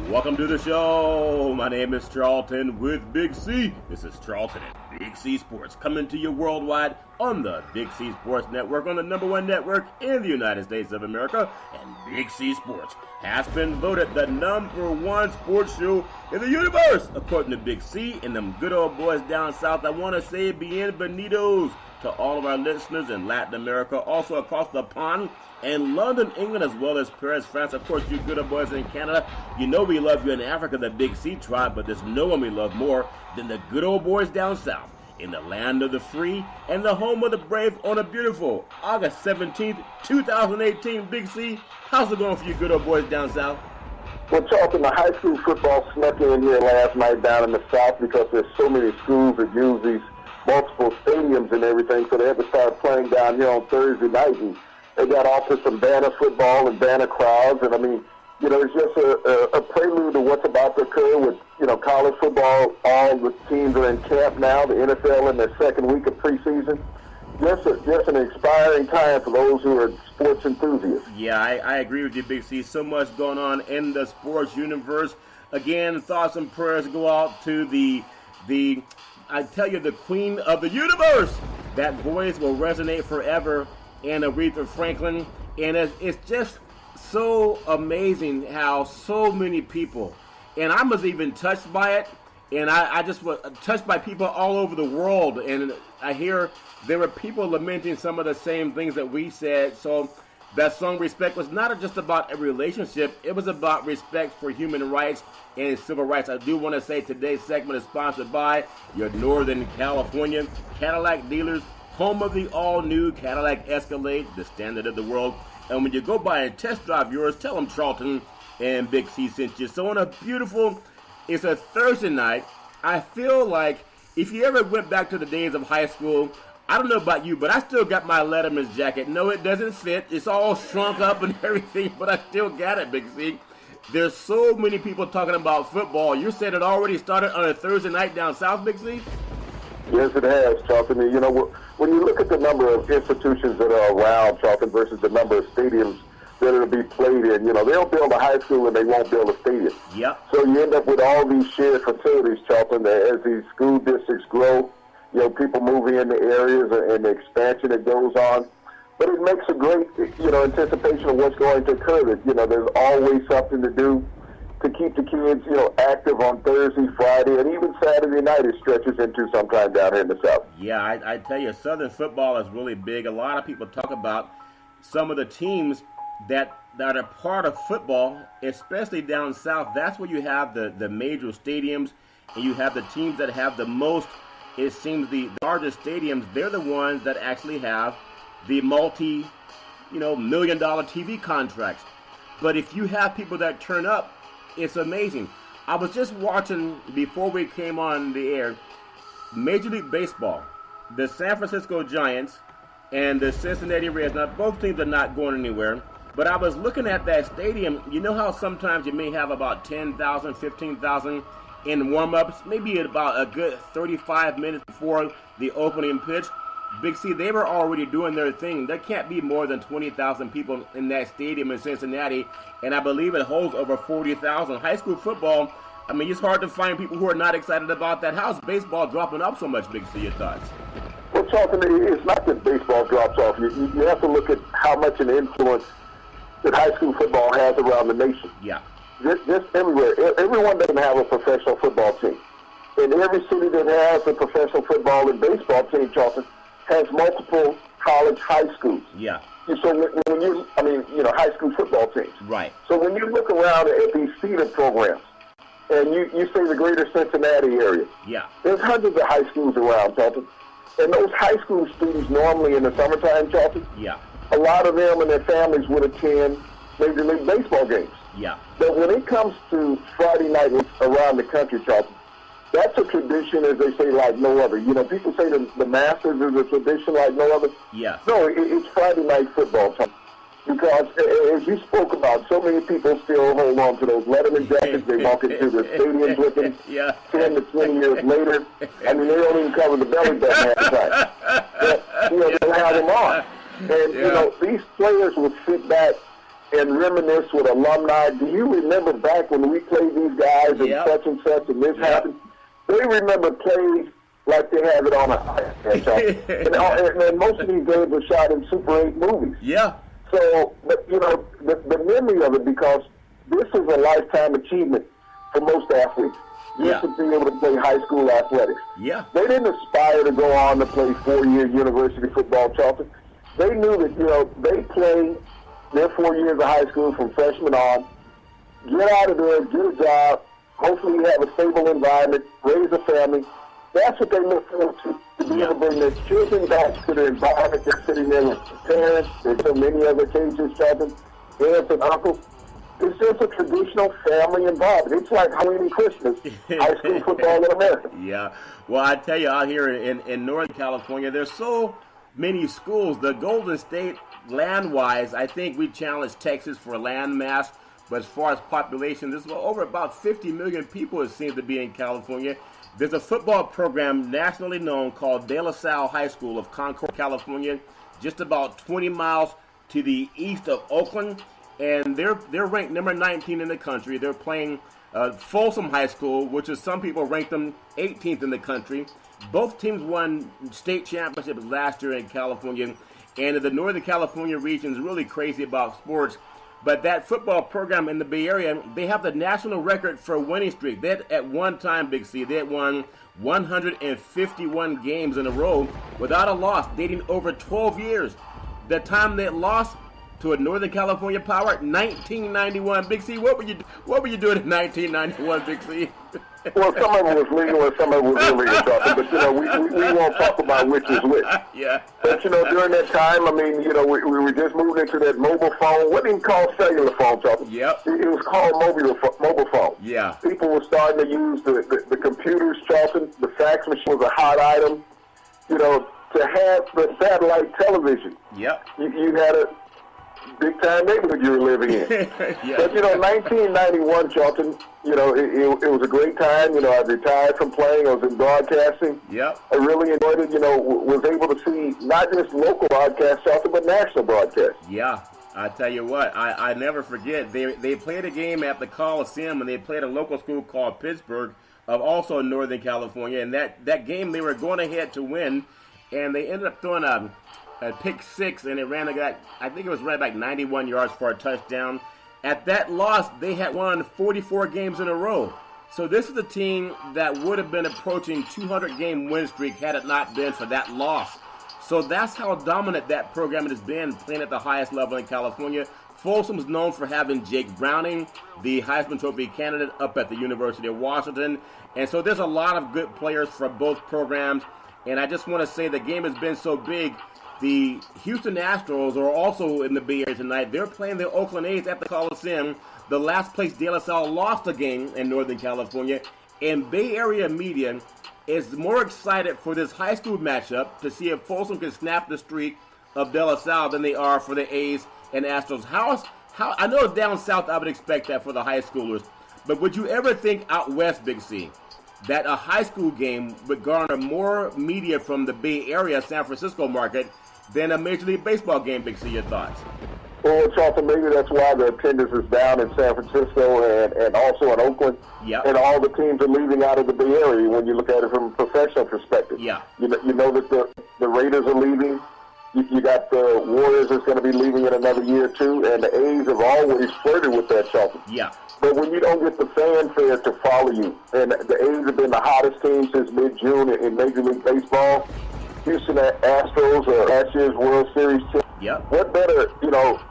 Welcome to the show. My name is Charlton with Big C. This is Charlton and Big C Sports coming to you worldwide on the Big C Sports Network, on the #1 network in the United States of America. And Big C Sports has been voted the #1 sports show in the universe, according to Big C and them good old boys down south. I want to say bienvenidos to all of our listeners in Latin America, also across the pond, and London, England, as well as Paris, France. Of course, you good old boys in Canada. You know we love you in Africa, the Big C tribe, but there's no one we love more than the good old boys down south in the land of the free and the home of the brave on a beautiful August 17th, 2018. Big C, how's it going for you good old boys down south? Well, Charlton, the high school football snuck in here last night down in the south because there's so many schools that use these multiple stadiums and everything, so they had to start playing down here on Thursday night, and they got off to some banner football and banner crowds, and I mean, you know, it's just a prelude to what's about to occur with, you know, college football. All the teams are in camp now, the NFL in their second week of preseason. Just an inspiring time for those who are sports enthusiasts. Yeah, I agree with you, Big C. So much going on in the sports universe. Again, thoughts and prayers go out to the I tell you, the queen of the universe. That voice will resonate forever in Aretha Franklin. And it's just so amazing how so many people, and I was even touched by it, and I just was touched by people all over the world. And I hear there were people lamenting some of the same things that we said. So that song Respect was not just about a relationship. It was about respect for human rights and civil rights. I do want to say today's segment is sponsored by your Northern California Cadillac dealers, home of the all-new Cadillac Escalade, the standard of the world. And when you go by and test drive yours, tell them Charlton and Big C sent you. So on a beautiful, it's a Thursday night. I feel like if you ever went back to the days of high school, I don't know about you, but I still got my Letterman's jacket. No, it doesn't fit. It's all shrunk up and everything, but I still got it, Big C. There's so many people talking about football. You said it already started on a Thursday night down south, Big C? Yes, it has, Charlton. You know, when you look at the number of institutions that are around, Charlton, versus the number of stadiums that will be played in, you know, they'll build a high school and they won't build a stadium. Yep. So you end up with all these shared facilities, Charlton, as these school districts grow. You know, people move in the areas and the expansion that goes on. But it makes a great, you know, anticipation of what's going to occur. That, you know, there's always something to do to keep the kids, you know, active on Thursday, Friday, and even Saturday night it stretches into sometime down here in the South. Yeah, I tell you, Southern football is really big. A lot of people talk about some of the teams that are part of football, especially down south. That's where you have the major stadiums, and you have the teams that have the most, it seems, the largest stadiums. They're the ones that actually have the multi-million-dollar TV contracts. But if you have people that turn up, it's amazing. I was just watching, before we came on the air, Major League Baseball. The San Francisco Giants and the Cincinnati Reds. Now, both teams are not going anywhere. But I was looking at that stadium. You know how sometimes you may have about 10,000, 15,000 in warm-ups, maybe about a good 35 minutes before the opening pitch. Big C, they were already doing their thing. There can't be more than 20,000 people in that stadium in Cincinnati, and I believe it holds over 40,000. High school football, I mean, it's hard to find people who are not excited about that. How's baseball dropping off so much, Big C? Your thoughts? Well, Charlton, it's not that baseball drops off. You have to look at how much an influence that high school football has around the nation. Yeah. Just everywhere. Everyone doesn't have a professional football team. And every city that has a professional football and baseball team, Charlton, has multiple college high schools. Yeah. So when you, high school football teams. Right. So when you look around at these feeder programs, and you say the greater Cincinnati area, yeah, there's hundreds of high schools around, Charlton. And those high school students normally in the summertime, Charlton, yeah, a lot of them and their families would attend Major League Baseball games. Yeah. But when it comes to Friday night around the country, Charlton, that's a tradition, as they say, like no other. You know, people say the Masters is a tradition like no other. Yeah. No, it's Friday night football time. Because, as you spoke about, so many people still hold on to those Letterman jackets. They walk into the stadiums with them 10 to 20 years later. I mean, they don't even cover the belly button half the time. But, they'll have them on. And, these players will sit back and reminisce with alumni. Do you remember back when we played these guys and such and this happened? They remember plays like they have it on a iPad. and most of these games were shot in Super 8 movies. Yeah. So, but the memory of it, because this is a lifetime achievement for most athletes. Just to be able to play high school athletics. Yeah. They didn't aspire to go on to play 4-year university football, Charlton. They knew that, they play their 4 years of high school from freshman on, get out of there, get a job, hopefully have a stable environment, raise a family. That's what they look forward to be able to bring their children back to the environment they're sitting there with parents. There's so many other cases, Charlton, aunts and uncles. It's just a traditional family involvement. It's like Halloween and Christmas, high school football in America. Yeah. Well, I tell you, out here in Northern California, there's so many schools. The Golden State, land-wise, I think we challenge Texas for land mass. But as far as population, there's over about 50 million people, it seems to be in California. There's a football program nationally known called De La Salle High School of Concord, California, just about 20 miles to the east of Oakland. And they're ranked number 19 in the country. They're playing Folsom High School, which is some people rank them 18th in the country. Both teams won state championships last year in California. And the Northern California region is really crazy about sports. But that football program in the Bay Area, they have the national record for a winning streak. They had, at one time, Big C, they had won 151 games in a row without a loss, dating over 12 years. The time they lost to a Northern California power, 1991. Big C, what were you doing in 1991, Big C? Well, some of it was legal and some of it was illegal, but we won't talk about which is which. Yeah. But during that time, I mean, we were just moving into that mobile phone. What didn't call cellular phone, Charlton? Yep. It was called mobile phone. Yeah. People were starting to use the computers, Charlton. The fax machine was a hot item. To have the satellite television. Yep. You had a big-time neighborhood you were living in. Yeah. But, 1991, Charlton, it was a great time. I retired from playing. I was in broadcasting. Yep. I really enjoyed it, was able to see not just local broadcasts, Charlton, but national broadcasts. Yeah. I tell you what, I never forget. They played a game at the Coliseum, and they played a local school called Pittsburgh, of also Northern California. And that game, they were going ahead to win, and they ended up throwing a pick six, and it ran I think it was right back 91 yards for a touchdown. At that loss, they had won 44 games in a row. So this is a team that would have been approaching 200-game win streak had it not been for that loss. So that's how dominant that program has been, playing at the highest level in California. Folsom's known for having Jake Browning, the Heisman Trophy candidate, up at the University of Washington. And so there's a lot of good players for both programs. And I just want to say the game has been so big. The Houston Astros are also in the Bay Area tonight. They're playing the Oakland A's at the Coliseum. The last place De La Salle lost a game in Northern California. And Bay Area media is more excited for this high school matchup to see if Folsom can snap the streak of De La Salle than they are for the A's and Astros. How I know down south I would expect that for the high schoolers, but would you ever think out west, Big C, that a high school game would garner more media from the Bay Area, San Francisco market than a Major League Baseball game, Big C? Your thoughts? Well, Charlton, maybe that's why the attendance is down in San Francisco and also in Oakland. Yep. And all the teams are leaving out of the Bay Area when you look at it from a professional perspective. Yeah. You know that the Raiders are leaving. You got the Warriors that's going to be leaving in another year or two, and the A's have always flirted with that, Charlton. Yeah. But when you don't get the fanfare to follow you, and the A's have been the hottest team since mid-June in Major League Baseball, Houston Astros are last year's World Series champions. Yep. What better,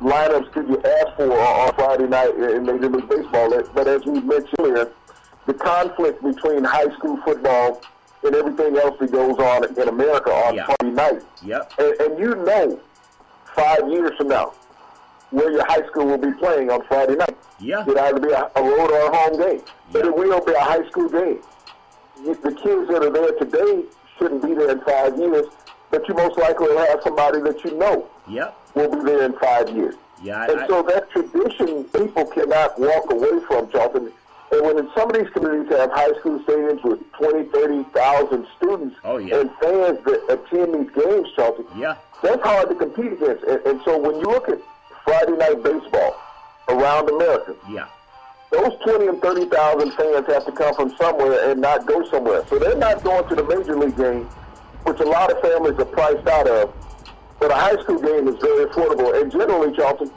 lineups could you ask for on Friday night in Major League Baseball? But as we mentioned earlier, the conflict between high school football and everything else that goes on in America on Friday night. Yep. And 5 years from now, where your high school will be playing on Friday night. Yeah. It'll either be a road or a home game. But it will be a high school game. The kids that are there today shouldn't be there in 5 years, but you most likely will have somebody that you know will be there in 5 years. Yeah, so that tradition people cannot walk away from, Charlton. And when some of these communities have high school stadiums with 20, 30,000 students and fans that attend these games, Charlton, that's hard to compete against. And so when you look at Friday night baseball, around America. Yeah. Those 20 and 30,000 fans have to come from somewhere and not go somewhere. So they're not going to the major league game, which a lot of families are priced out of. But a high school game is very affordable. And generally, Charlton,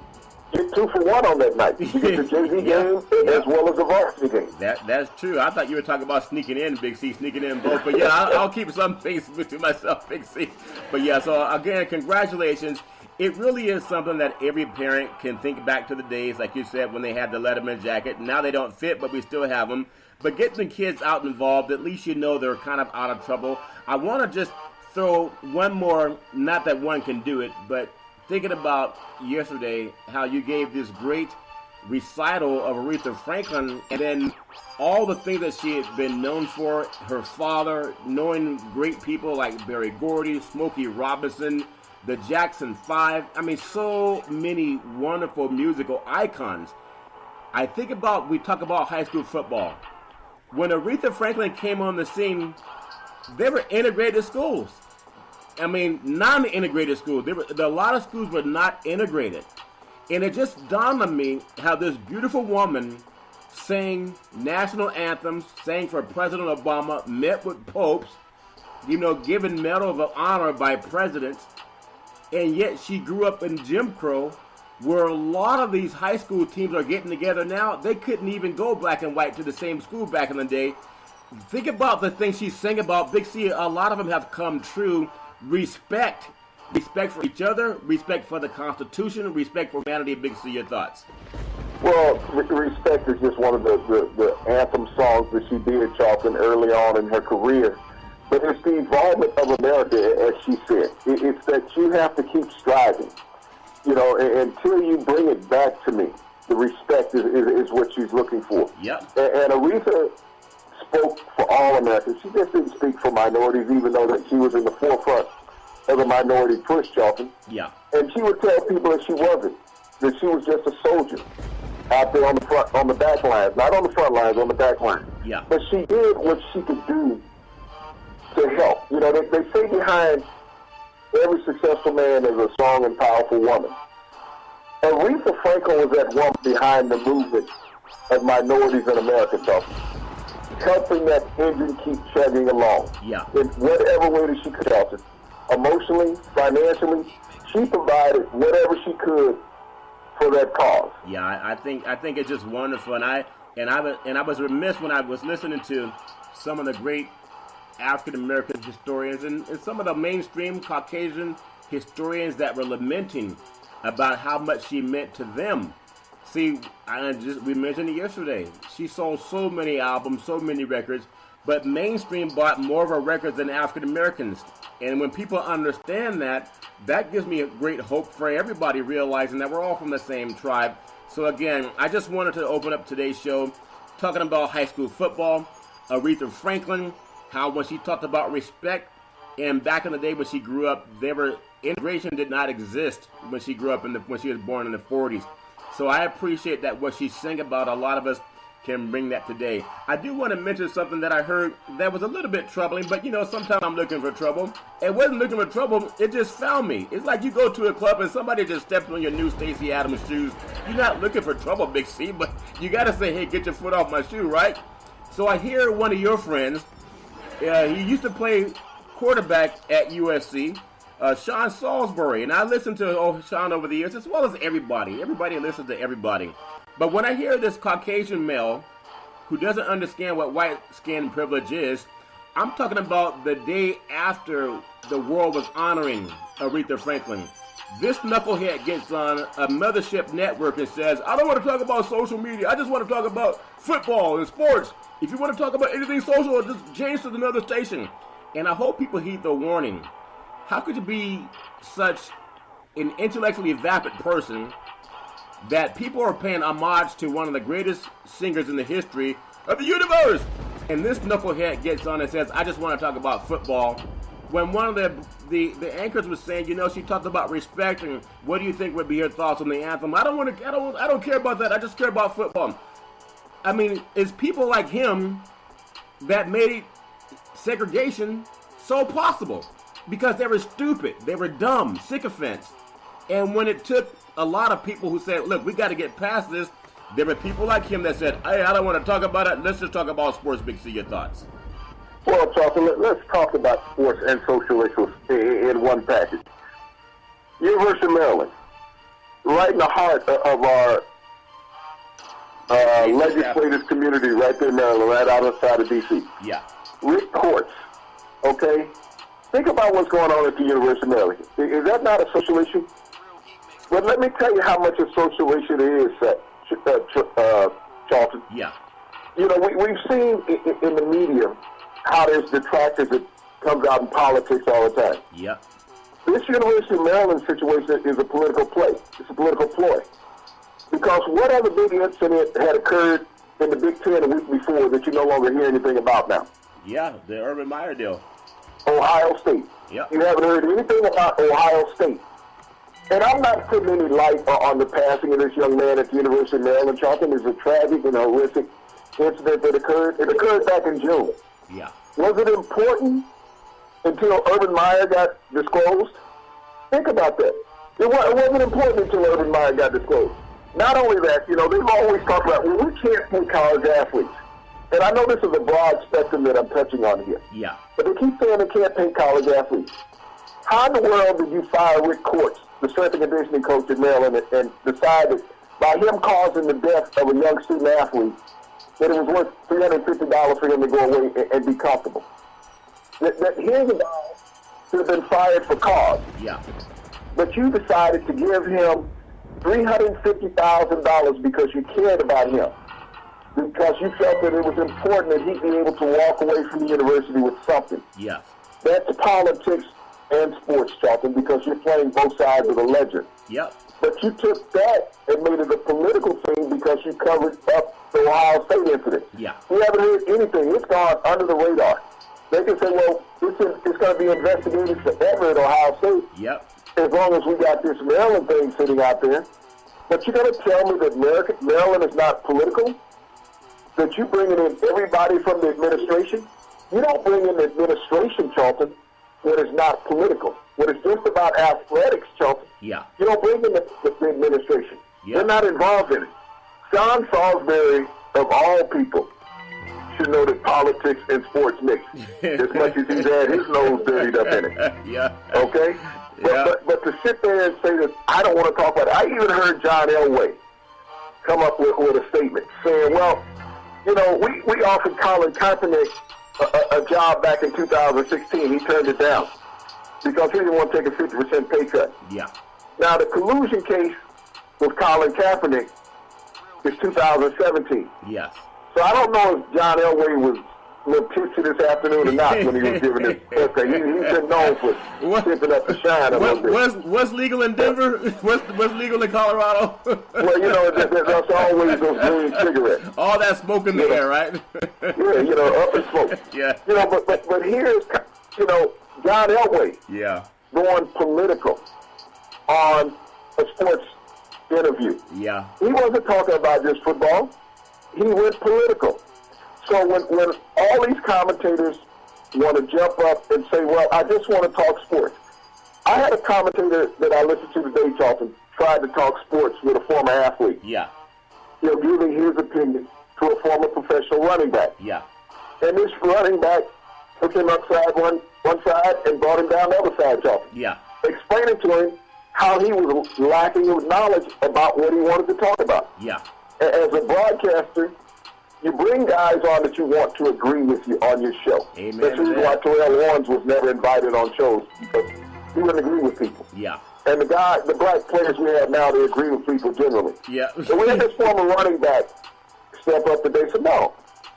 get 2 for 1 on that night. You get the JV game as well as the varsity game. That's true. I thought you were talking about sneaking in, Big C, sneaking in both. But yeah, I'll keep some things to myself, Big C. But yeah, so again, congratulations. It really is something that every parent can think back to the days, like you said, when they had the Letterman jacket. Now they don't fit, but we still have them. But getting the kids out involved, at least you know they're kind of out of trouble. I want to just throw one more, not that one can do it, but thinking about yesterday, how you gave this great recital of Aretha Franklin, and then all the things that she had been known for, her father, knowing great people like Berry Gordy, Smokey Robinson, the Jackson 5. I mean, so many wonderful musical icons. I think about, we talk about high school football. When Aretha Franklin came on the scene, they were integrated schools. I mean, non-integrated schools. A lot of schools were not integrated. And it just dawned on me how this beautiful woman sang national anthems, sang for President Obama, met with popes, given medals of honor by presidents. And yet she grew up in Jim Crow, where a lot of these high school teams are getting together now. They couldn't even go black and white to the same school back in the day. Think about the things she sang about, Big C. A lot of them have come true. Respect for each other, respect for the Constitution, respect for humanity. Big C, your thoughts? Well, Respect is just one of the anthem songs that she did, Charlton, early on in her career. But it's the involvement of America, as she said. It's that you have to keep striving. Until you bring it back to me, the respect is what she's looking for. Yep. And Aretha spoke for all Americans. She just didn't speak for minorities, even though that she was in the forefront of the minority push, Charlton. Yeah. And she would tell people that she wasn't, that she was just a soldier out there on the back lines, not on the front lines, on the back lines. Yeah. But she did what she could do to help. They say behind every successful man is a strong and powerful woman. Aretha Franklin was that woman behind the movement of minorities in America, Charlton, helping that engine keep chugging along. Yeah. In whatever way that she could help it. Emotionally, financially, she provided whatever she could for that cause. Yeah, I think it's just wonderful, and I was remiss when I was listening to some of the great African American historians and some of the mainstream Caucasian historians that were lamenting about how much she meant to them. See, we mentioned it yesterday. She sold so many albums, so many records, but mainstream bought more of her records than African Americans. And when people understand that, that gives me a great hope for everybody realizing that we're all from the same tribe. So again, I just wanted to open up today's show talking about high school football, Aretha Franklin, how when she talked about respect, and back in the day when she grew up, integration did not exist when she grew up when she was born in the 40s. So I appreciate that what she sang about, a lot of us can bring that today. I do want to mention something that I heard that was a little bit troubling, but sometimes I'm looking for trouble. It wasn't looking for trouble, it just found me. It's like you go to a club and somebody just steps on your new Stacey Adams shoes. You're not looking for trouble, Big C, but you got to say, hey, get your foot off my shoe, right? So I hear one of your friends, he used to play quarterback at USC, Sean Salisbury, and I listened to Sean over the years, as well as everybody. Everybody listens to everybody. But when I hear this Caucasian male who doesn't understand what white skin privilege is, I'm talking about the day after the world was honoring Aretha Franklin. This knucklehead gets on a mothership network and says, I don't want to talk about social media. I just want to talk about football and sports. If you want to talk about anything social, just change to another station. And I hope people heed the warning. How could you be such an intellectually vapid person that people are paying homage to one of the greatest singers in the history of the universe? And this knucklehead gets on and says, I just want to talk about football. When one of the anchors was saying, she talked about respect and what do you think would be your thoughts on the anthem? I don't care about that. I just care about football. I mean, it's people like him that made segregation so possible because they were stupid, they were dumb, sycophants. And when it took a lot of people who said, look, we got to get past this, there were people like him that said, hey, I don't want to talk about it. Let's just talk about sports. Big C, your thoughts? Well, Charles, let's talk about sports and social issues in one package. University of Maryland, right in the heart of our legislative community, right there in Maryland, right outside of D.C. Yeah. Rick Courts, okay? Think about what's going on at the University of Maryland. Is that not a social issue? But let me tell you how much a social issue it is, Charlton. Yeah. You know, we've seen in the media how there's detractors that comes out in politics all the time. Yep. This University of Maryland situation is a political play. It's a political ploy. Because what other big incident had occurred in the Big Ten a week before that you no longer hear anything about now? Yeah, the Urban Meyer deal. Ohio State. Yep. You haven't heard anything about Ohio State. And I'm not putting any light on the passing of this young man at the University of Maryland. Charlton is a tragic and horrific incident that occurred. It occurred back in June. Yeah. Was it important until Urban Meyer got disclosed? Think about that. It wasn't important until Urban Meyer got disclosed. Not only that, you know, they've always talked about, well, we can't pay college athletes. And I know this is a broad spectrum that I'm touching on here. Yeah. But they keep saying they can't pay college athletes. How in the world did you fire Rick Courts, the strength and conditioning coach at Maryland, and decide that by him causing the death of a young student athlete, that it was worth $350 for him to go away and be comfortable? That here's a guy who had been fired for cause. Yeah. But you decided to give him $350,000 because you cared about him. Because you felt that it was important that he be able to walk away from the university with something. Yes. That's politics and sports, Charlton, because you're playing both sides of the ledger. Yep. But you took that and made it a political thing because you covered up the Ohio State incident. Yeah. We haven't heard anything. It's gone under the radar. They can say, well, it's going to be investigated forever at Ohio State. Yep. As long as we got this Maryland thing sitting out there. But you're going to tell me that Maryland is not political? That you bringing in everybody from the administration? You don't bring in the administration, Charlton, when it's not political. When it's just about athletics, Charlton, Yeah. you don't bring in the administration. Yeah. They're not involved in it. John Salisbury, of all people, should know that politics and sports mix. As much as he's had his nose dirtied up in it. Yeah. Okay? But to sit there and say that I don't want to talk about it. I even heard John Elway come up with a statement saying, well, you know, we offered Colin Kaepernick a job back in 2016. He turned it down because he didn't want to take a 50% pay cut. Yeah. Now, the collusion case with Colin Kaepernick is 2017. Yes. So I don't know if John Elway was a little tipsy this afternoon or not when he was giving his birthday. He's been known for tipping up the shine a little bit. What's legal in Denver? What's legal in Colorado? Well, you know, that's always those green cigarettes. All that smoke in the air, right? Yeah, you know, up in smoke. Yeah. You know, but here's, you know, John Elway Yeah. going political on a sports interview. Yeah. He wasn't talking about just football. He went political. So when all these commentators want to jump up and say, well, I just want to talk sports. I had a commentator that I listened to today, Charlton, tried to talk sports with a former athlete. Yeah. You know, giving his opinion to a former professional running back. Yeah. And this running back took him upside one side and brought him down the other side, Charlton. Yeah. Explaining to him how he was lacking of knowledge about what he wanted to talk about. Yeah. As a broadcaster, you bring guys on that you want to agree with you on your show. Amen. That's the reason why Terrell Owens was never invited on shows, because he wouldn't agree with people. Yeah. And the black players we have now, they agree with people generally. Yeah. So we had this former running back step up today and said, no.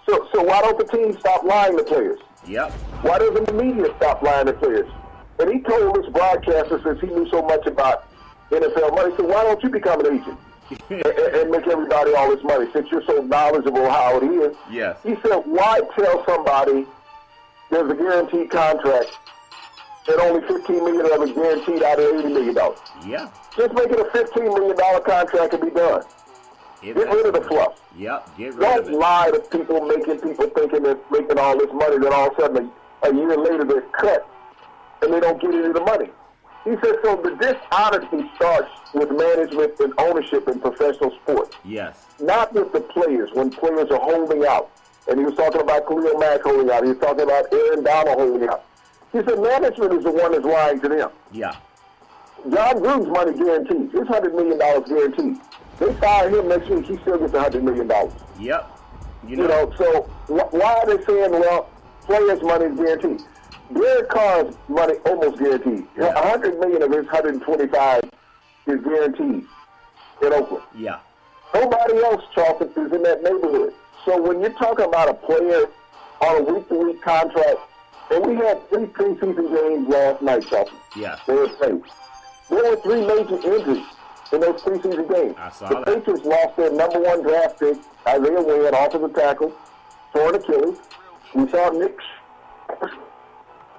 So why don't the team stop lying to players? Yep. Why doesn't the media stop lying to players? And he told this broadcaster, since he knew so much about NFL money, he said, why don't you become an agent? and make everybody all this money, since you're so knowledgeable how it is. Yes. He said, why tell somebody there's a guaranteed contract and only $15 million of it guaranteed out of $80 million? Yeah. Just make it a $15 million contract and be done. Get rid of the fluff. Yep. Get rid of Don't it. lie to people, making people thinking they're making all this money, then all of a sudden a year later they're cut and they don't get any of the money. He said, so the dishonesty starts with management and ownership in professional sports. Yes. Not with the players, when players are holding out. And he was talking about Khalil Mack holding out. He was talking about Aaron Donald holding out. He said management is the one that's lying to them. Yeah. John Gruden's money guaranteed. His $100 million guaranteed. They fire him next week, he still gets $100 million. Yep. You know, so why are they saying, well, players' money is guaranteed? Derek Carr's money almost guaranteed. Yeah. $100 million of his $125 is guaranteed in Oakland. Yeah. Nobody else, Charlton, is in that neighborhood. So when you're talking about a player on a week-to-week contract, and we had 3 preseason games last night, Charlton. Yes. They were played. There were 3 major injuries in those preseason games. I saw the that. Patriots lost their #1 draft pick, Isaiah Wynn, offensive tackle, torn Achilles. We saw Nick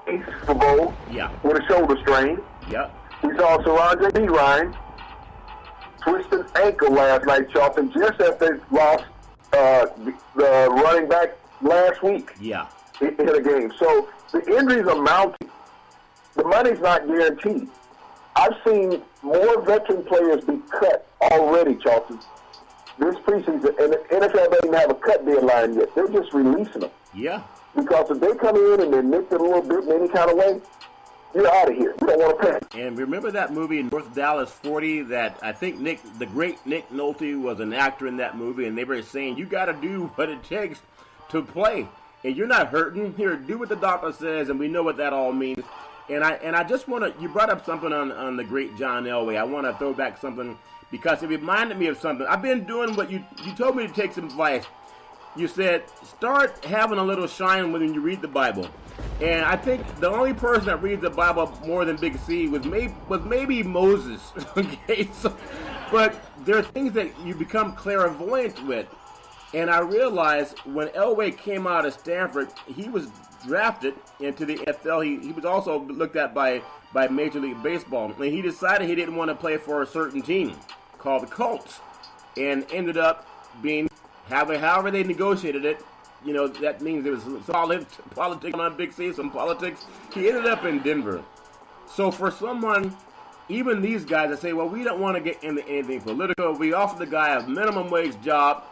Super Bowl with a shoulder strain. Yep. We saw Saraja B. Ryan twist an ankle last night, Charlton, just after they lost the running back last week Yeah. in a game. So the injuries are mounting. The money's not guaranteed. I've seen more veteran players be cut already, Charlton, this preseason, and the NFL doesn't even have a cut deadline yet. They're just releasing them. Yeah. Because if they come in and they're nicked a little bit in any kind of way, you're out of here. We don't want to pay. And remember that movie North Dallas 40 that I think the great Nick Nolte was an actor in that movie, and they were saying, you got to do what it takes to play. And you're not hurting. Here, do what the doctor says, and we know what that all means. And I just want to, you brought up something on the great John Elway. I want to throw back something because it reminded me of something. I've been doing what you told me to take some advice. You said, start having a little shine when you read the Bible. And I think the only person that reads the Bible more than Big C was maybe Moses. Okay, so, but there are things that you become clairvoyant with. And I realized when Elway came out of Stanford, he was drafted into the NFL. He was also looked at by Major League Baseball. And he decided he didn't want to play for a certain team called the Colts. And ended up being, however they negotiated it, you know, that means there was solid politics on Big C, some politics. He ended up in Denver. So for someone, even these guys that say, well, we don't want to get into anything political, we offered the guy a minimum wage job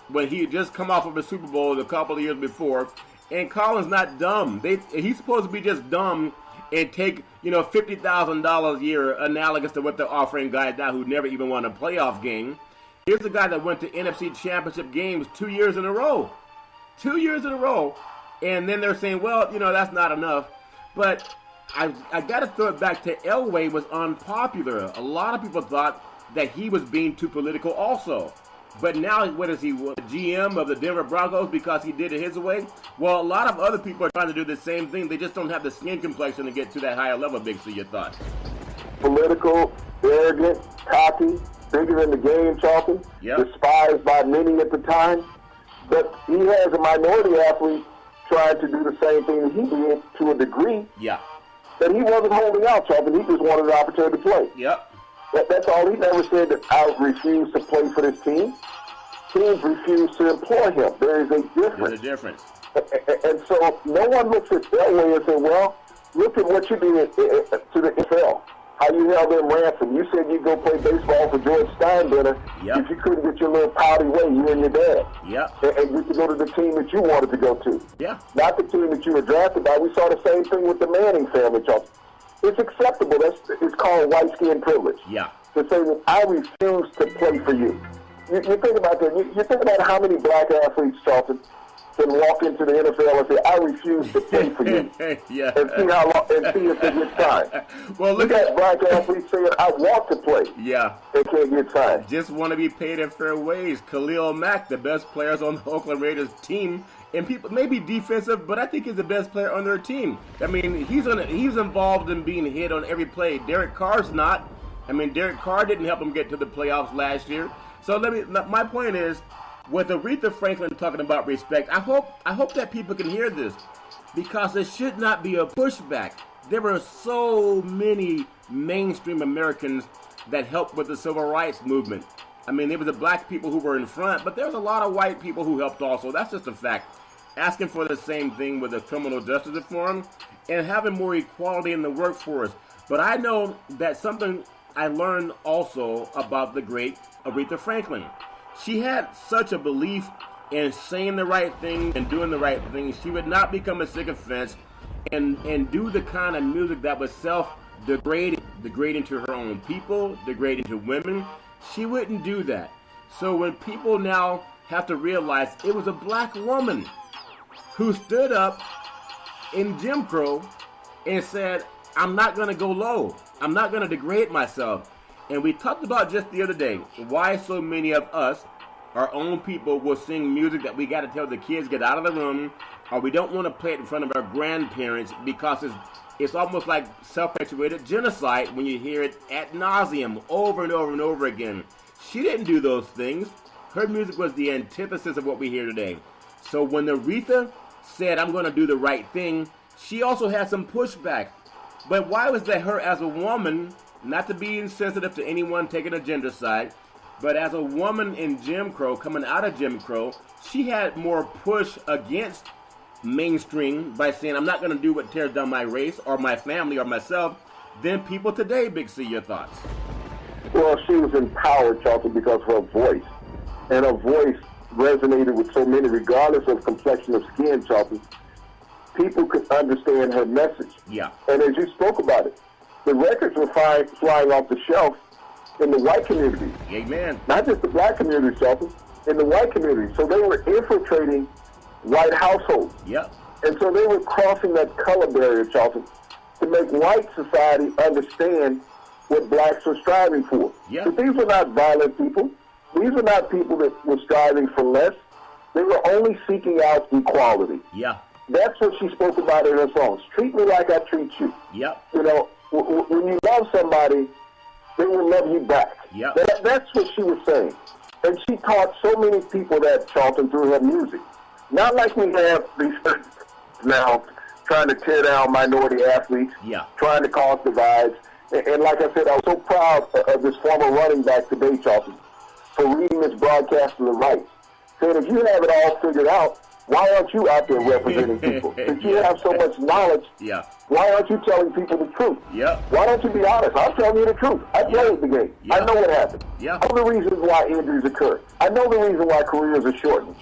when he had just come off of a Super Bowl a couple of years before. And Colin's not dumb. He's supposed to be just dumb and take, $50,000 a year, analogous to what they're offering guys now who never even won a playoff game. Here's a guy that went to NFC Championship games 2 years in a row. 2 years in a row. And then they're saying, well, that's not enough. But I got to throw it back to Elway was unpopular. A lot of people thought that he was being too political also. But now, what is he, the GM of the Denver Broncos because he did it his way? Well, a lot of other people are trying to do the same thing. They just don't have the skin complexion to get to that higher level, Big C, your thoughts? Political, arrogant, cocky, bigger in the game, Charlton, despised by many at the time. But he has a minority athlete trying to do the same thing that he did to a degree. Yeah. That he wasn't holding out, Charlton. He just wanted an opportunity to play. Yep. That's all. He never said that I refuse to play for this team. Teams refuse to employ him. There is a difference. There's a difference. And so no one looks at Elway and says, well, look at what you did to the NFL. How you held them ransom. You said you'd go play baseball for George Steinbrenner if you couldn't get your little pouty way, you and your dad. Yep. And you could go to the team that you wanted to go to. Yeah. Not the team that you were drafted by. We saw the same thing with the Manning family, Charles. It's acceptable. It's called white skin privilege. Yeah. To say that I refuse to play for you. You think about that. You think about how many black athletes, Charlton, can walk into the NFL and say, I refuse to play for you. Yeah. And see how long, and see if they get signed. Well, look at black athletes saying, I want to play. Yeah. They can't get signed. Just want to be paid in fair wage. Khalil Mack, the best players on the Oakland Raiders team, and people maybe defensive, but I think he's the best player on their team. I mean, he's involved in being hit on every play. Derek Carr's not. I mean, Derek Carr didn't help him get to the playoffs last year. So my point is, with Aretha Franklin talking about respect, I hope that people can hear this, because there should not be a pushback. There were so many mainstream Americans that helped with the civil rights movement. I mean, there was the black people who were in front, but there's a lot of white people who helped also. That's just a fact. Asking for the same thing with the criminal justice reform and having more equality in the workforce. But I know that something I learned also about the great Aretha Franklin. She had such a belief in saying the right thing and doing the right thing. She would not become a sycophant and do the kind of music that was self-degrading, degrading to her own people, degrading to women. She wouldn't do that. So when people now have to realize it was a black woman who stood up in Jim Crow and said, I'm not going to go low. I'm not going to degrade myself. And we talked about just the other day why so many of us, our own people, will sing music that we got to tell the kids get out of the room, or we don't want to play it in front of our grandparents because it's almost like self-perpetuated genocide when you hear it ad nauseum over and over and over again. She didn't do those things. Her music was the antithesis of what we hear today. So when Aretha said, I'm going to do the right thing, she also had some pushback. But why was that her as a woman, not to be insensitive to anyone taking a gender side, but as a woman in Jim Crow, coming out of Jim Crow, she had more push against mainstream by saying, I'm not going to do what tears down my race or my family or myself, than people today. Big C, your thoughts? Well, she was empowered, Charlton, because of her voice. And her voice resonated with so many, regardless of complexion of skin, Charlton. People could understand her message. Yeah. And as you spoke about it, the records were flying off the shelf in the white community. Amen. Not just the black community, Charlton, in the white community. So they were infiltrating white households. Yep. And so they were crossing that color barrier, Charlton, to make white society understand what blacks were striving for. Yep. But these were not violent people. These were not people that were striving for less. They were only seeking out equality. Yeah. That's what she spoke about in her songs. Treat me like I treat you. Yep. You know, when you love somebody, they will love you back. Yep. That's what she was saying. And she taught so many people that, Charlton, through her music. Not like we have these now trying to tear down minority athletes, yeah, trying to cause divides. And like I said, I was so proud of this former running back today, Charlton, for reading this broadcast to the right, saying if you have it all figured out, why aren't you out there representing people? If you have so much knowledge, yeah, why aren't you telling people the truth? Yeah. Why don't you be honest? I'm telling you the truth. I played the game. Yeah. I know what happened. Yeah. I know the reasons why injuries occur. I know the reason why careers are shortened.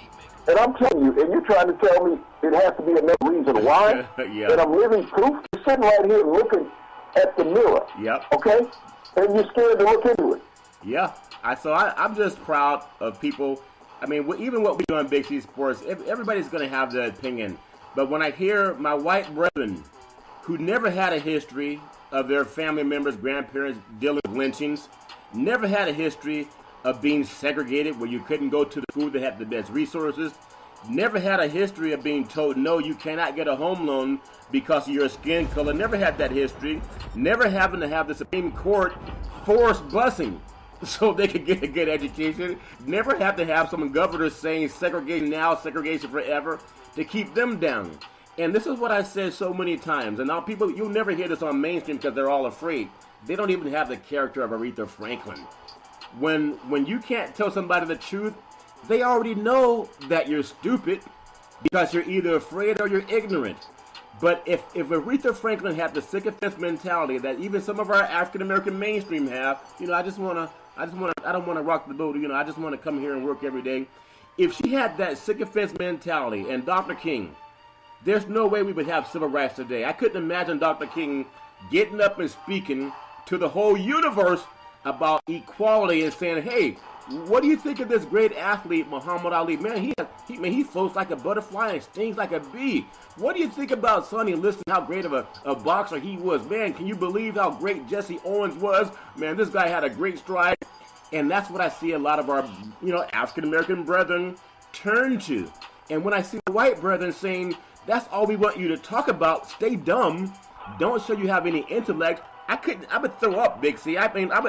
And I'm telling you, and you're trying to tell me it has to be another reason why? Yeah. And I'm living proof. You're sitting right here looking at the mirror. Yep. Okay? And you're scared to look into it. Yeah. I'm just proud of people. I mean, even what we do on Big C Sports, everybody's going to have their opinion. But when I hear my white brethren who never had a history of their family members, grandparents dealing with lynchings, never had a history of being segregated where you couldn't go to the school that had the best resources, never had a history of being told, no, you cannot get a home loan because of your skin color, never had that history, never having to have the Supreme Court force busing so they could get a good education, never have to have some governor saying segregation now, segregation forever, to keep them down. And this is what I said so many times, and now people, you'll never hear this on mainstream because they're all afraid. They don't even have the character of Aretha Franklin. When you can't tell somebody the truth, they already know that you're stupid because you're either afraid or you're ignorant. But if Aretha Franklin had the sycophant mentality that even some of our African American mainstream have, you know, I don't want to rock the boat, you know, I just want to come here and work every day. If she had that sycophant mentality and Dr. King, there's no way we would have civil rights today. I couldn't imagine Dr. King getting up and speaking to the whole universe about equality and saying, hey, what do you think of this great athlete, Muhammad Ali? Man, he floats like a butterfly and stings like a bee. What do you think about Sonny Liston, how great of a boxer he was? Man, can you believe how great Jesse Owens was? Man, this guy had a great stride. And that's what I see a lot of our, you know, African-American brethren turn to. And when I see the white brethren saying, that's all we want you to talk about, stay dumb, don't show you have any intellect, I would throw up, Big C. I mean, I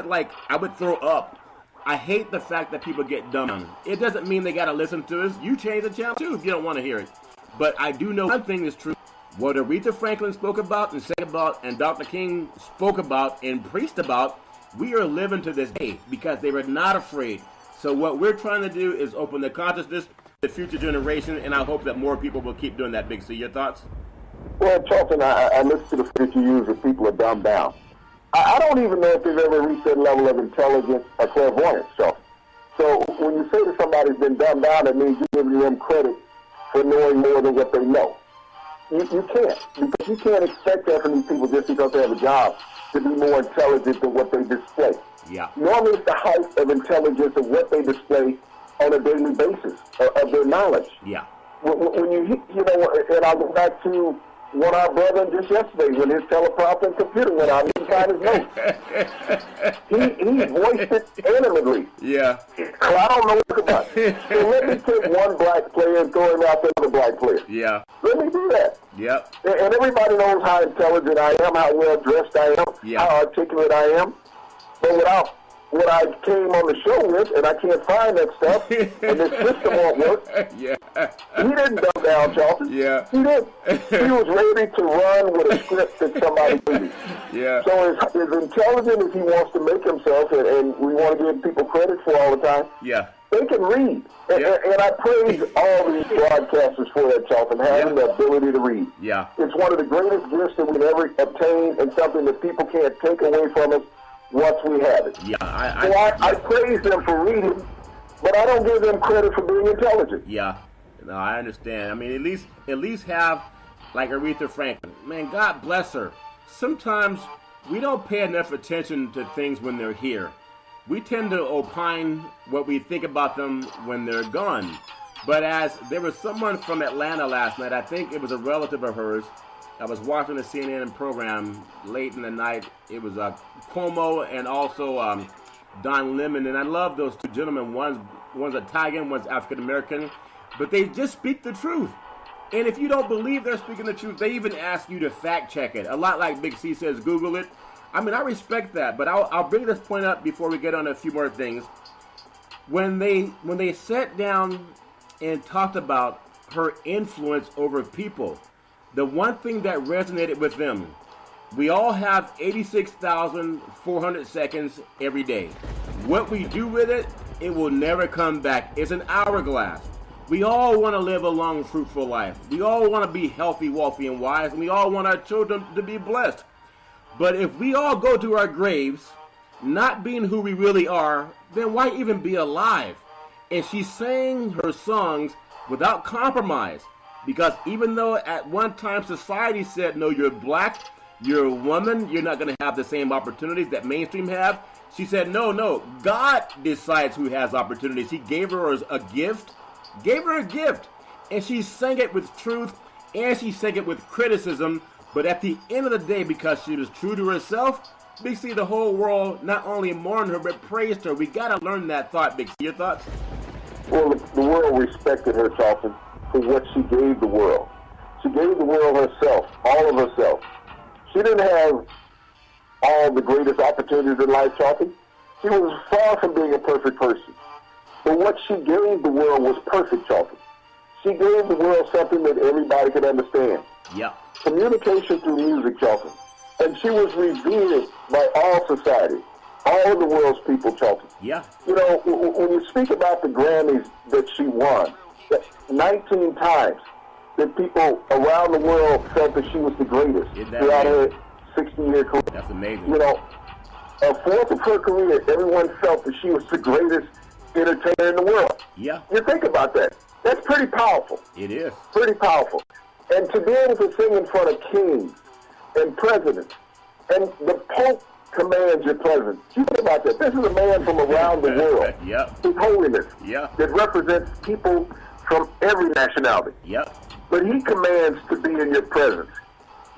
would throw up. I hate the fact that people get dumb. It doesn't mean they got to listen to us. You change the channel too if you don't want to hear it. But I do know one thing is true. What Aretha Franklin spoke about and said about and Dr. King spoke about and preached about, we are living to this day because they were not afraid. So what we're trying to do is open the consciousness to the future generation, and I hope that more people will keep doing that, Big C. Your thoughts? Well, Charlton, I listen to the phrase you use that people are dumbed down. I don't even know if they've ever reached that level of intelligence or clairvoyance. So when you say that somebody's been dumbed down, it means you're giving them credit for knowing more than what they know. You can't, because you can't expect that from these people just because they have a job to be more intelligent than what they display. Yeah. Normally it's the height of intelligence of what they display on a daily basis, of their knowledge. Yeah. When you know, and I'll go back to one of our brethren just yesterday when his teleprompter and computer went out and he found his notes. he voiced it animately. Yeah. I don't know what about it. So let me take one black player and throw him out to another black player. Yeah. Let me do that. Yep. And everybody knows how intelligent I am, how well dressed I am, Yeah. how articulate I am. But without what I came on the show with, and I can't find that stuff, and this system won't work. Yeah. He didn't dumb down, Charlton. Yeah. He did. He was ready to run with a script that somebody gave. Yeah. So as intelligent as he wants to make himself, and we want to give people credit for all the time, Yeah. they can read. Yeah. And I praise all these broadcasters for that, Charlton, having the ability to read. Yeah. It's one of the greatest gifts that we've ever obtained, and something that people can't take away from us once we have it. Yeah. So I praise them for reading, but I don't give them credit for being intelligent. Yeah. No, I understand. I mean, at least have like Aretha Franklin. Man, God bless her. Sometimes we don't pay enough attention to things when they're here. We tend to opine what we think about them when they're gone. But as there was someone from Atlanta last night, I think it was a relative of hers. I was watching the CNN program late in the night. It was Cuomo and also Don Lemon, and I love those two gentlemen. One's Italian, one's African American, but they just speak the truth. And if you don't believe they're speaking the truth, they even ask you to fact check it. A lot like Big C says, Google it. I mean, I respect that, but I'll bring this point up before we get on a few more things. When they sat down and talked about her influence over people, the one thing that resonated with them, we all have 86,400 seconds every day. What we do with it, it will never come back. It's an hourglass. We all want to live a long, fruitful life. We all want to be healthy, wealthy, and wise, and we all want our children to be blessed. But if we all go to our graves not being who we really are, then why even be alive? And she sang her songs without compromise. Because even though at one time society said, no, you're black, you're a woman, you're not going to have the same opportunities that mainstream have, she said, no, God decides who has opportunities. He gave her a gift, and she sang it with truth, and she sang it with criticism. But at the end of the day, because she was true to herself, Big C, the whole world not only mourned her, but praised her. We got to learn that thought, Big C. Your thoughts? Well, the world respected her, Charlton, for what she gave the world. She gave the world herself, all of herself. She didn't have all the greatest opportunities in life, Charlton. She was far from being a perfect person. But what she gave the world was perfect, Charlton. She gave the world something that everybody could understand. Yep. Communication through music, Charlton. And she was revered by all society, all of the world's people, Charlton. Yeah. You know, when you speak about the Grammys that she won, 19 times that people around the world felt that she was the greatest throughout her 60-year career. That's amazing. You know, a fourth of her career, everyone felt that she was the greatest entertainer in the world. Yeah. You think about that. That's pretty powerful. It is. Pretty powerful. And to be able to sing in front of kings and presidents, and the Pope commands your presence. You think about that. This is a man from around the world. Yep. His holiness. Yep. That represents people from every nationality. Yep. But he commands to be in your presence.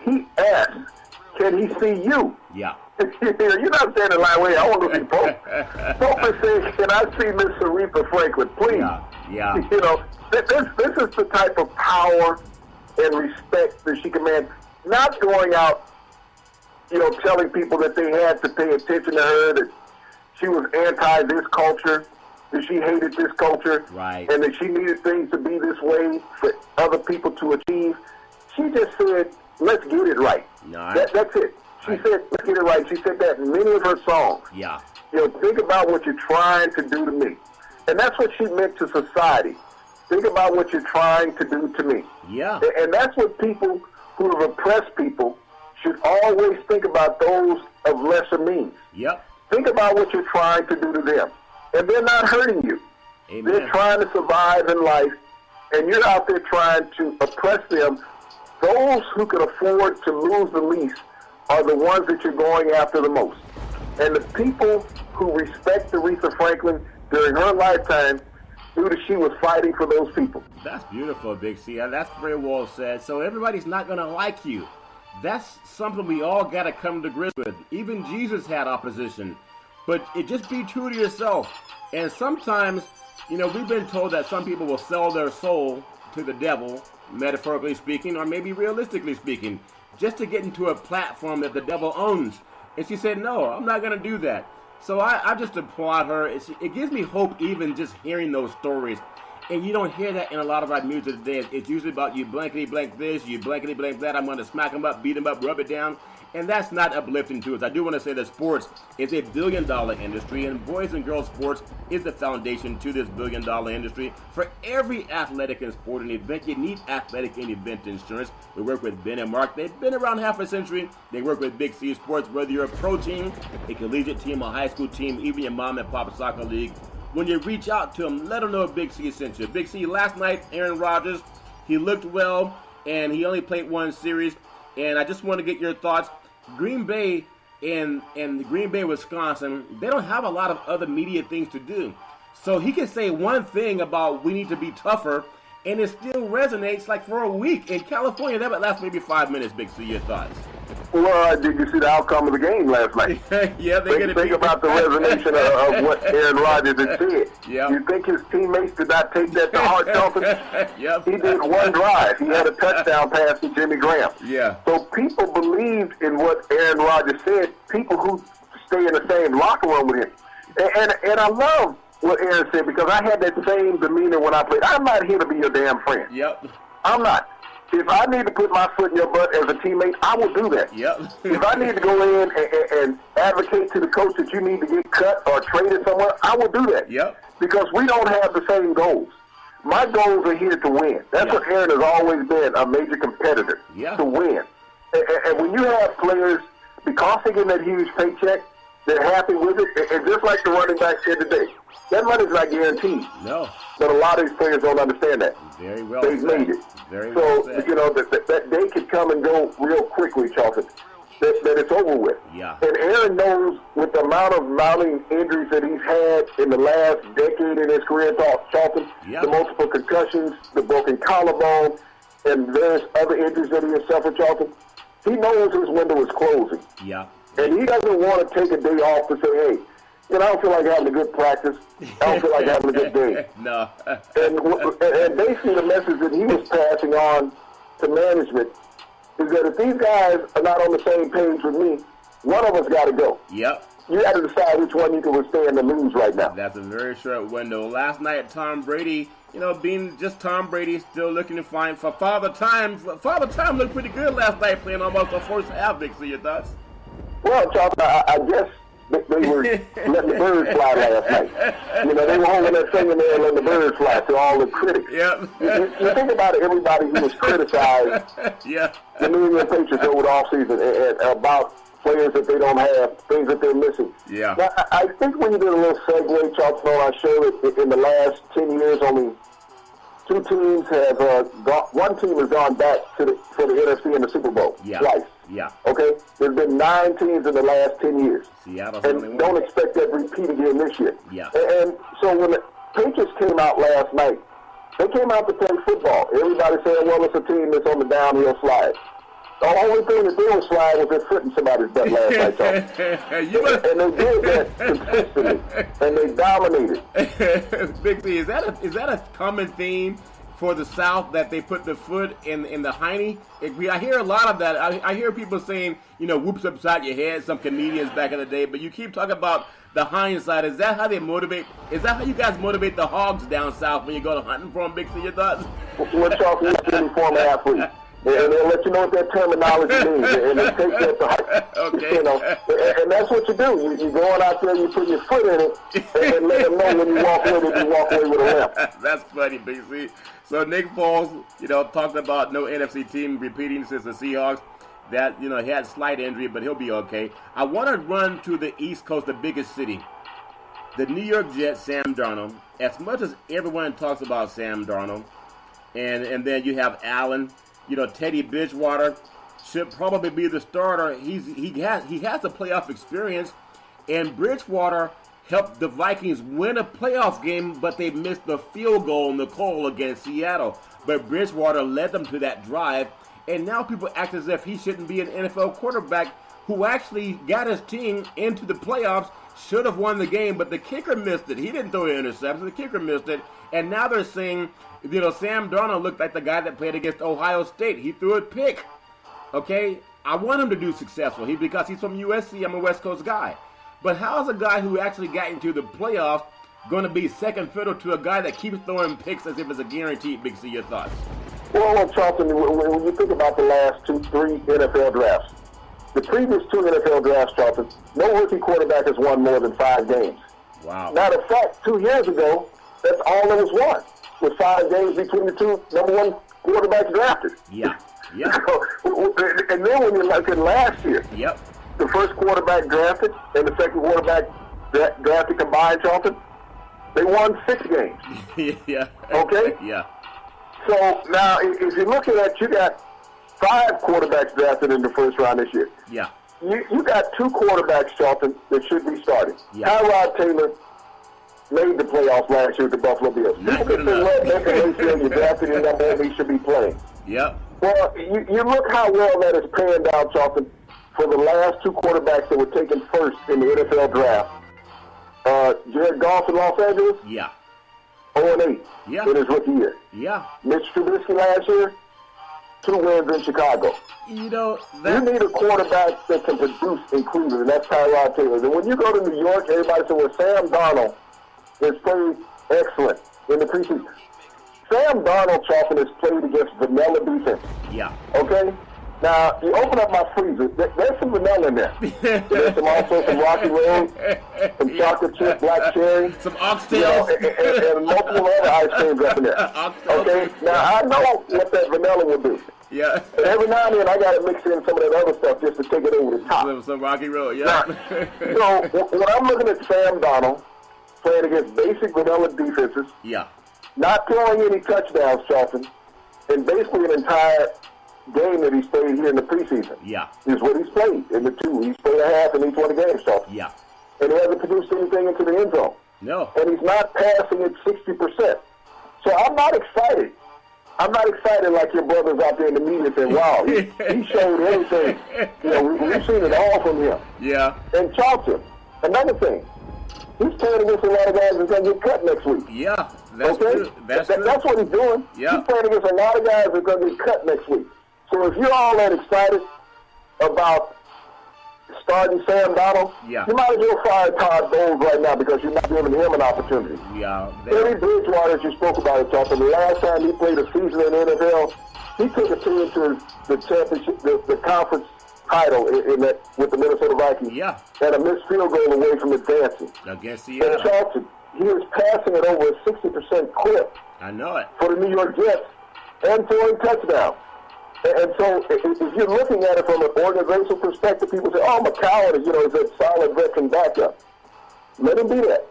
He asks, can he see you? Yeah. You're not standing like, wait, I want to see Pope. Pope is saying, can I see Miss Aretha Franklin, please? Yeah. You know, this is the type of power and respect that she commands. Not going out, you know, telling people that they had to pay attention to her, that she was anti this culture, that she hated this culture, right, and that she needed things to be this way for other people to achieve. She just said, let's get it right. No, that's it. She said, let's get it right. She said that in many of her songs. Yeah. You know, think about what you're trying to do to me. And that's what she meant to society. Think about what you're trying to do to me. Yeah. And that's what people who have oppressed people should always think about, those of lesser means. Yep. Think about what you're trying to do to them. And they're not hurting you. Amen. They're trying to survive in life, and you're out there trying to oppress them. Those who can afford to lose the least are the ones that you're going after the most. And the people who respect Aretha Franklin during her lifetime knew that she was fighting for those people. That's beautiful, Big C. That's very well said. So everybody's not going to like you. That's something we all got to come to grips with. Even Jesus had opposition. But just be true to yourself. And sometimes, we've been told that some people will sell their soul to the devil, metaphorically speaking, or maybe realistically speaking, just to get into a platform that the devil owns. And she said, no, I'm not going to do that. So I just applaud her. It gives me hope even just hearing those stories. And you don't hear that in a lot of our music today. It's usually about you blankety blank this, you blankety blank that. I'm going to smack them up, beat them up, rub it down. And that's not uplifting to us. I do want to say that sports is a billion-dollar industry, and boys and girls sports is the foundation to this billion-dollar industry. For every athletic and sporting event, you need athletic and event insurance. We work with Ben and Mark. They've been around half a century. They work with Big C Sports, whether you're a pro team, a collegiate team, a high school team, even your mom and pop soccer league. When you reach out to them, let them know Big C sent you. Big C, last night, Aaron Rodgers, he looked well, and he only played one series. And I just want to get your thoughts. Green Bay and Green Bay, Wisconsin, they don't have a lot of other media things to do. So he can say one thing about we need to be tougher, and it still resonates like for a week. In California, that would last maybe 5 minutes, Big C, your thoughts. Well, did you see the outcome of the game last night? Yeah, think about the resonation of what Aaron Rodgers had said. Yep. You think his teammates did not take that to heart, Charlton? Yep. He did one drive. He had a touchdown pass to Jimmy Graham. Yeah. So people believed in what Aaron Rodgers said, people who stay in the same locker room with him. And I love what Aaron said because I had that same demeanor when I played. I'm not here to be your damn friend. Yep. I'm not. If I need to put my foot in your butt as a teammate, I will do that. Yep. If I need to go in and advocate to the coach that you need to get cut or traded somewhere, I will do that. Yep. Because we don't have the same goals. My goals are here to win. That's what Aaron has always been, a major competitor, to win. And when you have players, because they get that huge paycheck, they're happy with it. And just like the running back said today, that money's not guaranteed. No. But a lot of these players don't understand that. Very well They've said. made it. Very well said. That day could come and go real quickly, Charlton, that it's over with. Yeah. And Aaron knows with the amount of mounting injuries that he's had in the last decade in his career, Charlton, the multiple concussions, the broken collarbone, and various other injuries that he has suffered, Charlton, he knows his window is closing. Yeah. And he doesn't want to take a day off to say, hey, I don't feel like having a good practice. I don't feel like having a good day. No. and basically the message that he was passing on to management is that if these guys are not on the same page with me, one of us got to go. Yep. You got to decide which one you can withstand and lose right now. That's a very short window. Last night, Tom Brady, being just Tom Brady, still looking to find for Father Time. Father Time looked pretty good last night, playing almost the first half. Vic, see your thoughts? Well, Charles, I guess they were letting the birds fly last night. They were holding that fingernail and letting the birds fly to all the critics. Yep. You think about it, everybody who was criticized the New England Patriots over the offseason and about players that they don't have, things that they're missing. Yeah. Now, I think when you did a little segue, Charlton, on our show that in the last 10 years, only two teams have one team has gone back for the NFC in the Super Bowl twice. Yeah. Okay? There's been 9 teams in the last 10 years. Seattle's and don't expect that to repeat again this year. Yeah. And so when the Patriots came out last night, they came out to play football. Everybody said, well, it's a team that's on the downhill slide. The only thing that they were sliding was their foot in somebody's butt last night, Charles. And they did that consistently. And they dominated. Big C, is that a common theme for the South, that they put the foot in the hiney? I hear a lot of that. I hear people saying, whoops upside your head, some comedians back in the day, but you keep talking about the hind side. Is that how they motivate? Is that how you guys motivate the hogs down south when you go to hunting for them, Big C, your thoughts? Well, Charles, you're a former athlete. And they'll let you know what that terminology means, and they take that to heart. Okay. And that's what you do. You go on out there, you put your foot in it, and let them know when you walk away that you walk away with a limp. That's funny, BC. So Nick Foles, talked about no NFC team repeating since the Seahawks. That, he had a slight injury, but he'll be okay. I want to run to the East Coast, the biggest city. The New York Jets, Sam Darnold. As much as everyone talks about Sam Darnold, and then you have Allen, Teddy Bridgewater should probably be the starter. He has the playoff experience, and Bridgewater helped the Vikings win a playoff game, but they missed the field goal in the goal against Seattle. But Bridgewater led them to that drive, and now people act as if he shouldn't be an NFL quarterback who actually got his team into the playoffs, should have won the game, but the kicker missed it. He didn't throw an interception. The kicker missed it, and now they're saying, Sam Darnold looked like the guy that played against Ohio State. He threw a pick. Okay? I want him to do successful because he's from USC. I'm a West Coast guy. But how is a guy who actually got into the playoffs going to be second fiddle to a guy that keeps throwing picks as if it's a guaranteed? Big C, your thoughts? Well, Charlton, when you think about the last 2-3 NFL drafts, the previous 2 NFL drafts, Charlton, no rookie quarterback has won more than 5 games. Wow. Matter of fact, 2 years ago, that's all that was won, with 5 games between the 2 number 1 quarterbacks drafted. Yeah. Yeah. And then when you look at last year, yep, the first quarterback drafted and the second quarterback drafted combined, Charlton, they won 6 games. Yeah. Okay? Yeah. So now, if you're looking at, you got 5 quarterbacks drafted in the first round this year. Yeah. You got 2 quarterbacks, Charlton, that should be starting. Yeah. Tyrod Taylor made the playoffs last year with the Buffalo Bills. Not People good can say, well, enough. Baker Mayfield, you drafted him, that man, he should be playing. Yep. Well, you look how well that has panned out, Charlton, for the last 2 quarterbacks that were taken first in the NFL draft. Jared Goff in Los Angeles, Yeah. 0-8 Yeah. in his rookie year. Yeah. Mitch Trubisky last year, 2 wins in Chicago. You need a quarterback that can produce in Cleveland, and that's Tyrod Taylor. And when you go to New York, everybody says, well, Sam Darnold has played excellent in the preseason. Sam Darnold, Charlton, has played against vanilla defense. Yeah. Okay? Now, you open up my freezer, there's some vanilla in there. There's also some Rocky Road, some chocolate chip, black cherry. Some oxtails. And multiple other ice creams up in there. Okay? Now, I know what that vanilla will do. Yeah. And every now and then, I got to mix in some of that other stuff just to take it over the top. Some Rocky Road, yeah. Now, so, when I'm looking at Sam Darnold playing against basic vanilla defenses, yeah, not throwing any touchdowns, Charlton, and basically an entire game that he's played here in the preseason. Yeah. Is what he's played in the 2. He's played a half in each one of the games, Charlton. Yeah. And he hasn't produced anything into the end zone. No. And he's not passing at 60%. So I'm not excited. I'm not excited like your brothers out there in the media saying, wow, he showed everything. We've seen it all from him. Yeah. And Charlton, another thing, he's playing against a lot of guys that's going to get cut next week. Yeah, that's true. That's what he's doing. Yeah. He's playing against a lot of guys that are going to get cut next week. So if you're all that excited about starting Sam Darnold, yeah, you might as well fire Todd Bowles right now because you're not giving him an opportunity. Yeah. Teddy Bridgewater, as you spoke about it, Charlton, the last time he played a season in the NFL, he took a team to the championship, the conference title with the Minnesota Vikings. Yeah. And a missed field goal away from advancing. Against Seattle. And Charlton, he was passing at over a 60% clip. I know it. For the New York Jets and throwing touchdowns. And so if you're looking at it from an organizational perspective, people say, oh, McCown is a solid veteran backup. Let him be that.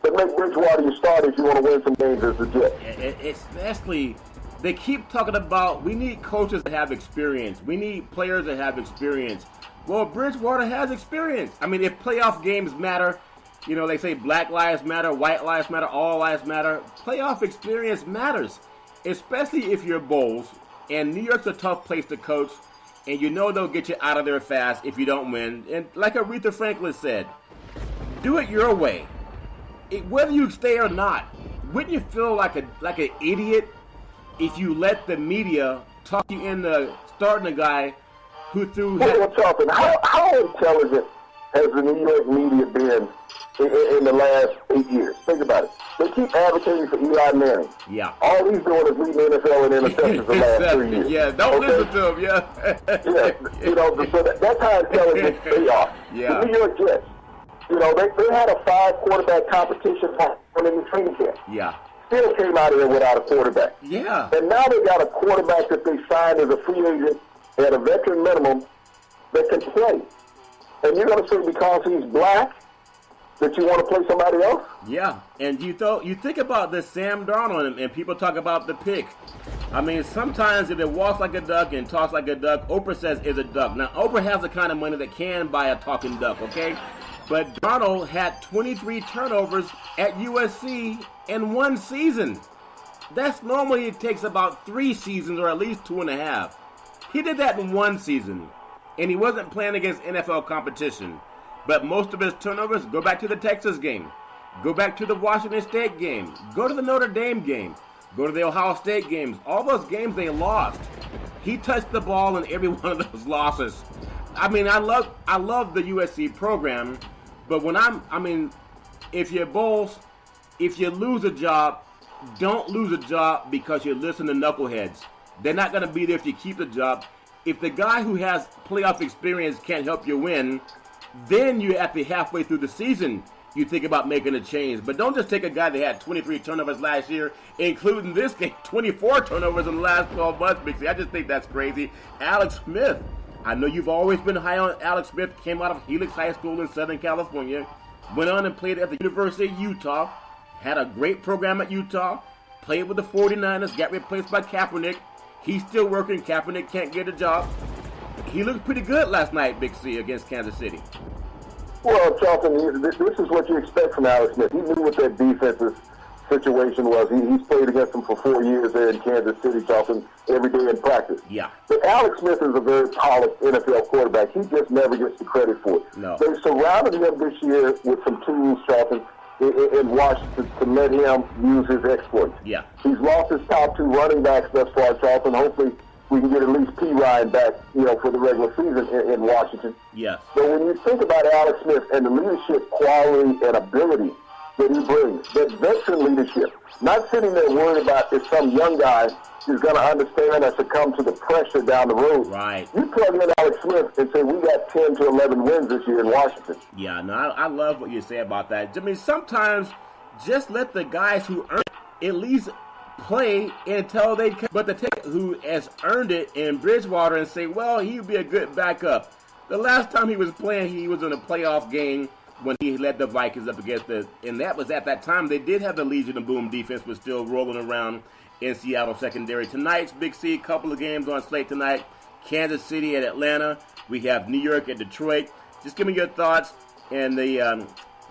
But make Bridgewater your starter if you want to win some games as the Jets. Especially, they keep talking about we need coaches that have experience. We need players that have experience. Well, Bridgewater has experience. I mean, if playoff games matter, they say Black Lives Matter, White Lives Matter, all lives matter. Playoff experience matters, especially if you're Bowles. And New York's a tough place to coach, and they'll get you out of there fast if you don't win. And like Aretha Franklin said, do it your way. Whether you stay or not, wouldn't you feel like an idiot if you let the media talk you into starting a guy who threw... Well, Charlton, how intelligent has the New York media been in the last 8 years? Think about it. They keep advocating for Eli Manning. Yeah. All he's doing is leading the NFL in interceptions the last 3 years. Yeah, don't listen to him, yeah. So that's how intelligent they are. Yeah. The New York Jets, they had a 5-quarterback competition in the training camp. Yeah. Still came out of there without a quarterback. Yeah. And now they got a quarterback that they signed as a free agent at a veteran minimum that can play. And you're going to say because he's black that you want to play somebody else? Yeah, and you think about this Sam Darnold, and people talk about the pick. I mean, sometimes if it walks like a duck and talks like a duck, Oprah says is a duck. Now, Oprah has the kind of money that can buy a talking duck, okay? But Darnold had 23 turnovers at USC in one season. That's normally it takes about 3 seasons or at least 2.5. He did that in one season, and he wasn't playing against NFL competition. But most of his turnovers, go back to the Texas game, go back to the Washington State game, go to the Notre Dame game, go to the Ohio State games. All those games they lost. He touched the ball in every one of those losses. I mean, I love the USC program, but if you lose a job, don't lose a job because you listen to knuckleheads. They're not going to be there if you keep the job. If the guy who has playoff experience can't help you win, then you have to halfway through the season, you think about making a change. But don't just take a guy that had 23 turnovers last year, including this game, 24 turnovers in the last 12 months. Because I just think that's crazy. Alex Smith, I know you've always been high on Alex Smith, came out of Helix High School in Southern California, went on and played at the University of Utah, had a great program at Utah, played with the 49ers, got replaced by Kaepernick. He's still working. Kaepernick can't get a job. He looked pretty good last night, Big C, against Kansas City. Well, Charlton, this is what you expect from Alex Smith. He knew what that defensive situation was. He's played against them for 4 years there in Kansas City, Charlton, every day in practice. Yeah. But Alex Smith is a very polished NFL quarterback. He just never gets the credit for it. No. They surrounded him this year with some tools, Charlton, in Washington to let him use his exploits. Yeah. He's lost his top 2 running backs thus far, Charlton. Hopefully we can get at least P. Ryan back, for the regular season in Washington. Yes. But when you think about Alex Smith and the leadership quality and ability that he brings, that veteran leadership, not sitting there worried about if some young guy is going to understand or succumb to the pressure down the road. Right. You plug in Alex Smith and say, we got 10 to 11 wins this year in Washington. Yeah, no, I love what you say about that. I mean, sometimes just let the guys who earn it at least play until they can. But the take who has earned it in Bridgewater and say, well, he'd be a good backup. The last time he was playing, he was in a playoff game when he led the Vikings up against and that was at that time. They did have the Legion of Boom defense, was still rolling around in Seattle secondary. Tonight's Big C, couple of games on slate tonight. Kansas City at Atlanta. We have New York at Detroit. Just give me your thoughts and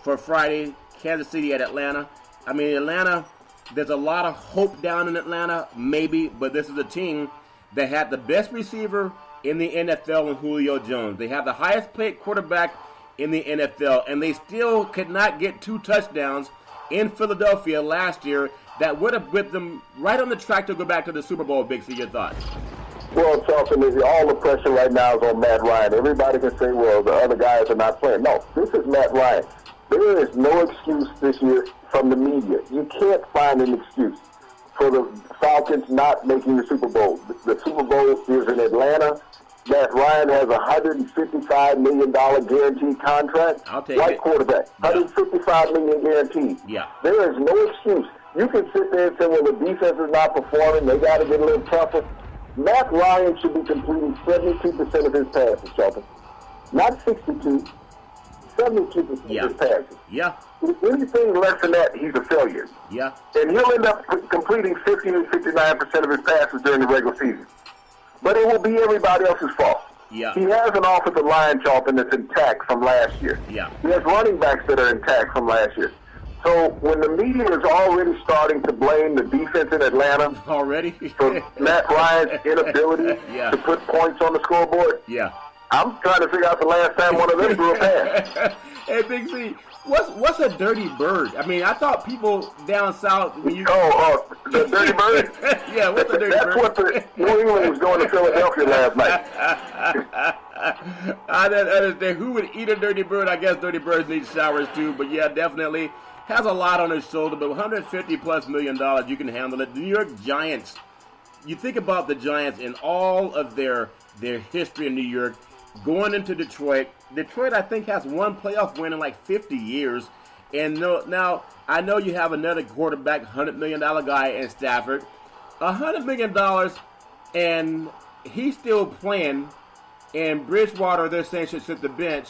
for Friday, Kansas City at Atlanta. I mean, Atlanta, there's a lot of hope down in Atlanta, maybe, but this is a team that had the best receiver in the NFL in Julio Jones. They have the highest paid quarterback in the NFL, and they still could not get 2 touchdowns in Philadelphia last year that would have put them right on the track to go back to the Super Bowl. Big C, your thoughts? Well, Charlton, all the pressure right now is on Matt Ryan. Everybody can say, well, the other guys are not playing. No, this is Matt Ryan. There is no excuse this year from the media. You can't find an excuse for the Falcons not making the Super Bowl. The Super Bowl is in Atlanta. Matt Ryan has a $155 million guaranteed contract. I'll take White it. Quarterback. Yeah. $155 million guaranteed. Yeah. There is no excuse. You can sit there and say, well, the defense is not performing. They got to get a little tougher. Matt Ryan should be completing 72% of his passes, Charlton. Not 62, 72% of his passes. Yeah. If anything less than that, he's a failure. Yeah. And he'll end up completing 50 to 59% of his passes during the regular season. But it will be everybody else's fault. Yeah. He has an offensive line, Charlton, that's intact from last year. Yeah. He has running backs that are intact from last year. So when the media is already starting to blame the defense in Atlanta already for Matt Ryan's inability Yeah. to put points on the scoreboard, Yeah. I'm trying to figure out the last time one of them threw a pass. Hey, Big C, what's a dirty bird? I mean, I thought people down south when you The dirty bird? yeah, what's a dirty That's bird? what the New England was going to Philadelphia last night. I don't understand who would eat a dirty bird. I guess dirty birds need showers too, but yeah, definitely has a lot on his shoulder. But $150+ million, you can handle it. The New York Giants. You think about the Giants and all of their history in New York, going into Detroit. Detroit, I think, has one playoff win in like 50 years. And now I know you have another quarterback, $100 million guy in Stafford, $100 million, and he's still playing and Bridgewater, they're saying, should sit the bench.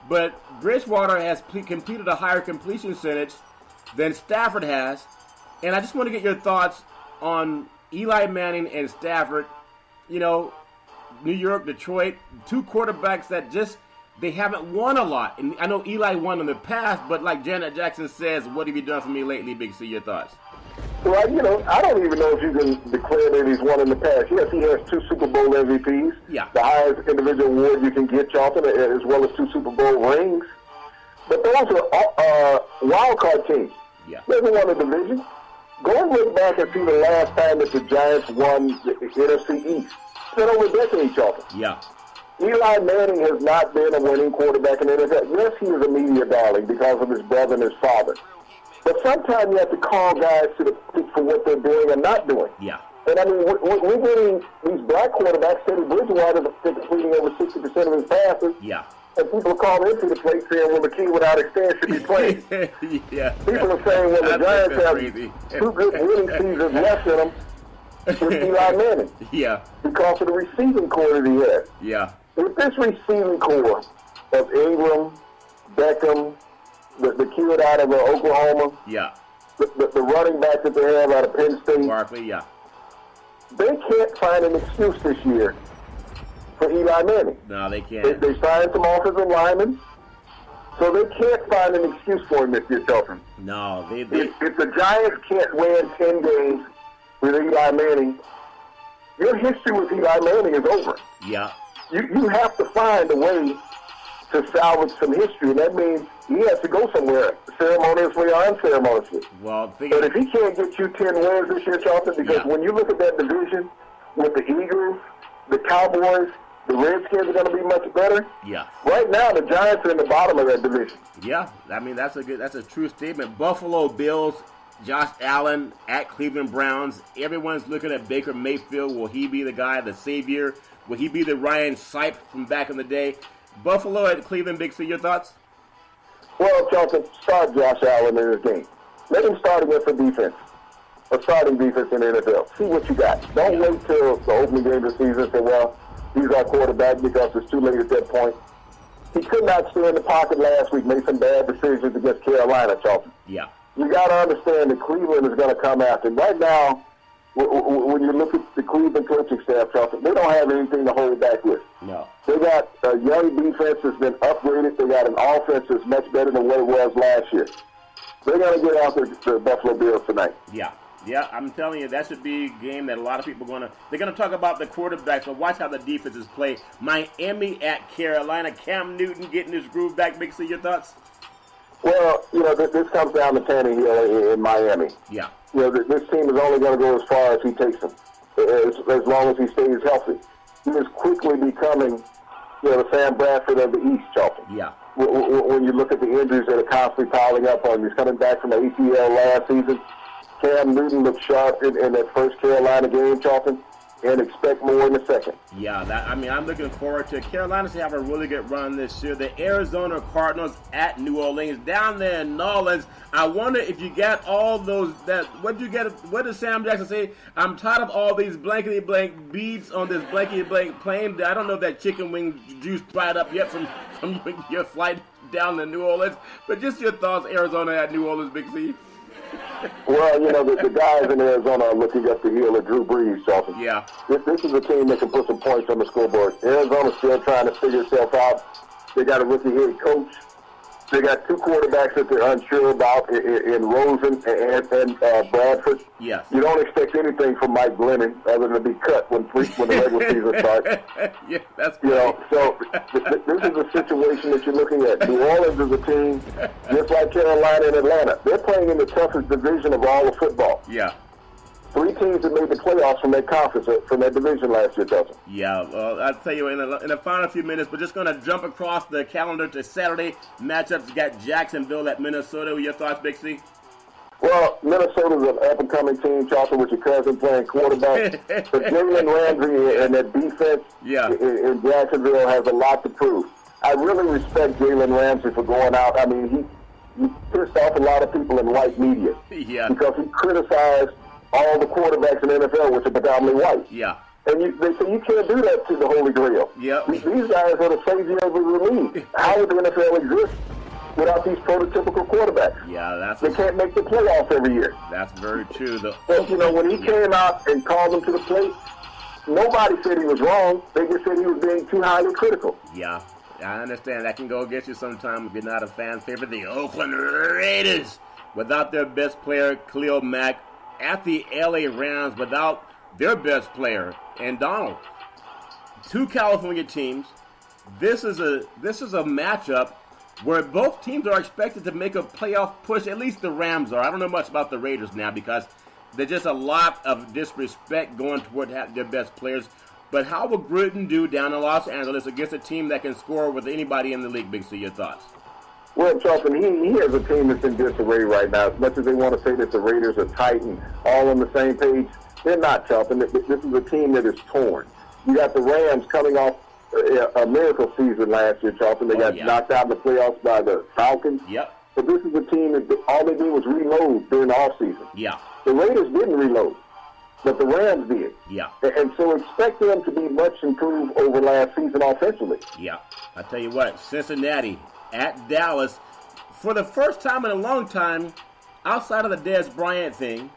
But Bridgewater has completed a higher completion percentage than Stafford has. And I just want to get your thoughts on Eli Manning and Stafford. You know, New York, Detroit, two quarterbacks that just, they haven't won a lot. And I know Eli won in the past, but like Janet Jackson says, what have you done for me lately, Big C? Your thoughts? Well, you know, I don't even know if you can declare that he's won in the past. Yes, he has 2 Super Bowl MVPs. Yeah. The highest individual award you can get, Charlton, as well as 2 Super Bowl rings. But those are wild card teams. Yeah. They haven't won a division. Go and look back and see the last time that the Giants won the NFC East. It's been over a decade, Charlton. Yeah. Eli Manning has not been a winning quarterback in the NFL. Yes, he is a media darling because of his brother and his father. But sometimes you have to call guys to the plate for what they're doing and not doing. Yeah. And I mean, we're getting these black quarterbacks, Teddy Bridgewater, completing over 60% of his passes. Yeah. And people are calling into the plate saying, well, the kid without extension should be playing. Yeah. People are saying, well, the Giants have 2 good winning seasons left in them with Eli Manning. Yeah. Because of the receiving core that he has. Yeah. With this receiving core of Ingram, Beckham, the kid out of Oklahoma, Yeah. the running back that they have out of Penn State, Barkley, yeah. they can't find an excuse this year for Eli Manning. No, they can't. They signed some offensive linemen, so they can't find an excuse for him this year, Chelsea. No, they If the Giants can't win 10 games with Eli Manning, your history with Eli Manning is over. yeah. You have to find a way to salvage some history, and that means he has to go somewhere, ceremoniously or unceremoniously. Well, But if he can't get you 10 wins this year, Charlton, because Yeah. when you look at that division with the Eagles, the Cowboys, the Redskins are going to be much better. yeah. Right now, the Giants are in the bottom of that division. Yeah, I mean that's a true statement. Buffalo Bills, Josh Allen at Cleveland Browns. Everyone's looking at Baker Mayfield. Will he be the guy, the savior? Will he be the Ryan Sipe from back in the day? Buffalo at Cleveland, Big C, your thoughts? Well, Charlton, start Josh Allen in this game. Let him start against a defense, a starting defense in the NFL. See what you got. Don't wait till the opening game of the season and say, well, he's our quarterback, because it's too late at that point. He could not stay in the pocket last week, made some bad decisions against Carolina, Charlton. Yeah. You got to understand that Cleveland is going to come after him. Right now, when you look at the Cleveland coaching staff, Charlton, they don't have anything to hold back with. No. They got a young defense that's been upgraded. They got an offense that's much better than what it was last year. They're going to get out the Buffalo Bills tonight. Yeah. Yeah, I'm telling you, that should be a game that a lot of people they're going to talk about the quarterbacks, but watch how the defenses play. Miami at Carolina. Cam Newton getting his groove back. Big C, your thoughts? Well, you know, this comes down to Tannehill in Miami. Yeah. You know, this team is only going to go as far as he takes them, as long as he stays healthy. He is quickly becoming, you know, the Sam Bradford of the East, Charlton. Yeah. When you look at the injuries that are constantly piling up on him, he's coming back from the ACL last season. Cam Newton looked sharp in that first Carolina game, Charlton, and expect more in the second. Yeah, I'm looking forward to Carolina to have a really good run this year. The Arizona Cardinals at New Orleans, down there in New Orleans. I wonder if you got all those, what did Sam Jackson say? I'm tired of all these blankety-blank beads on this blankety-blank plane. I don't know if that chicken wing juice dried up yet from your flight down to New Orleans, but just your thoughts, Arizona at New Orleans, Big C. Well, you know, the guys in Arizona are looking up the heel of Drew Brees, Charlton. Yeah. This is a team that can put some points on the scoreboard. Arizona's still trying to figure itself out. They got a rookie head coach. They got 2 quarterbacks that they're unsure about in Rosen and Bradford. Yes. You don't expect anything from Mike Glennon other than to be cut when the regular season starts. Yeah, that's You know, so this is a situation that you're looking at. New Orleans is a team just like Carolina and Atlanta. They're playing in the toughest division of all of football. Yeah. 3 teams that made the playoffs from that conference, from that division last year, Chelsea. Yeah, well, I'll tell you in the final few minutes, we're just going to jump across the calendar to Saturday matchups. You got Jacksonville at Minnesota. Your thoughts, Big C? Well, Minnesota's an up-and-coming team, Chelsea, with your cousin playing quarterback. But Jalen Ramsey and that defense in Jacksonville has a lot to prove. I really respect Jalen Ramsey for going out. I mean, he pissed off a lot of people in white media Yeah. because he criticized all the quarterbacks in the NFL, which are predominantly white. Yeah. And they say you can't do that to the Holy Grail. Yep. These guys are the savior of the league. How would the NFL exist without these prototypical quarterbacks? Yeah, they can't make the playoffs every year. That's very true. But, when he came out and called them to the plate, nobody said he was wrong. They just said he was being too highly critical. Yeah, I understand. That can go against you sometimes if you're not a fan favorite. The Oakland Raiders, without their best player, Khalil Mack, at the LA Rams without their best player, and Donald. Two California teams. This is a matchup where both teams are expected to make a playoff push. At least the Rams are. I don't know much about the Raiders now because there's just a lot of disrespect going toward their best players. But how will Gruden do down in Los Angeles against a team that can score with anybody in the league, Big C? Your thoughts? Well, Charlton, he has a team that's in disarray right now. As much as they want to say that the Raiders are tight and all on the same page, they're not, Charlton. This is a team that is torn. You got the Rams coming off a miracle season last year, Charlton. They got knocked out in the playoffs by the Falcons. Yep. But this is a team that all they did was reload during the offseason. Yeah. The Raiders didn't reload, but the Rams did. Yeah. And so expect them to be much improved over last season offensively. Yeah. I tell you what, Cincinnati at Dallas, for the first time in a long time, outside of the Dez Bryant thing,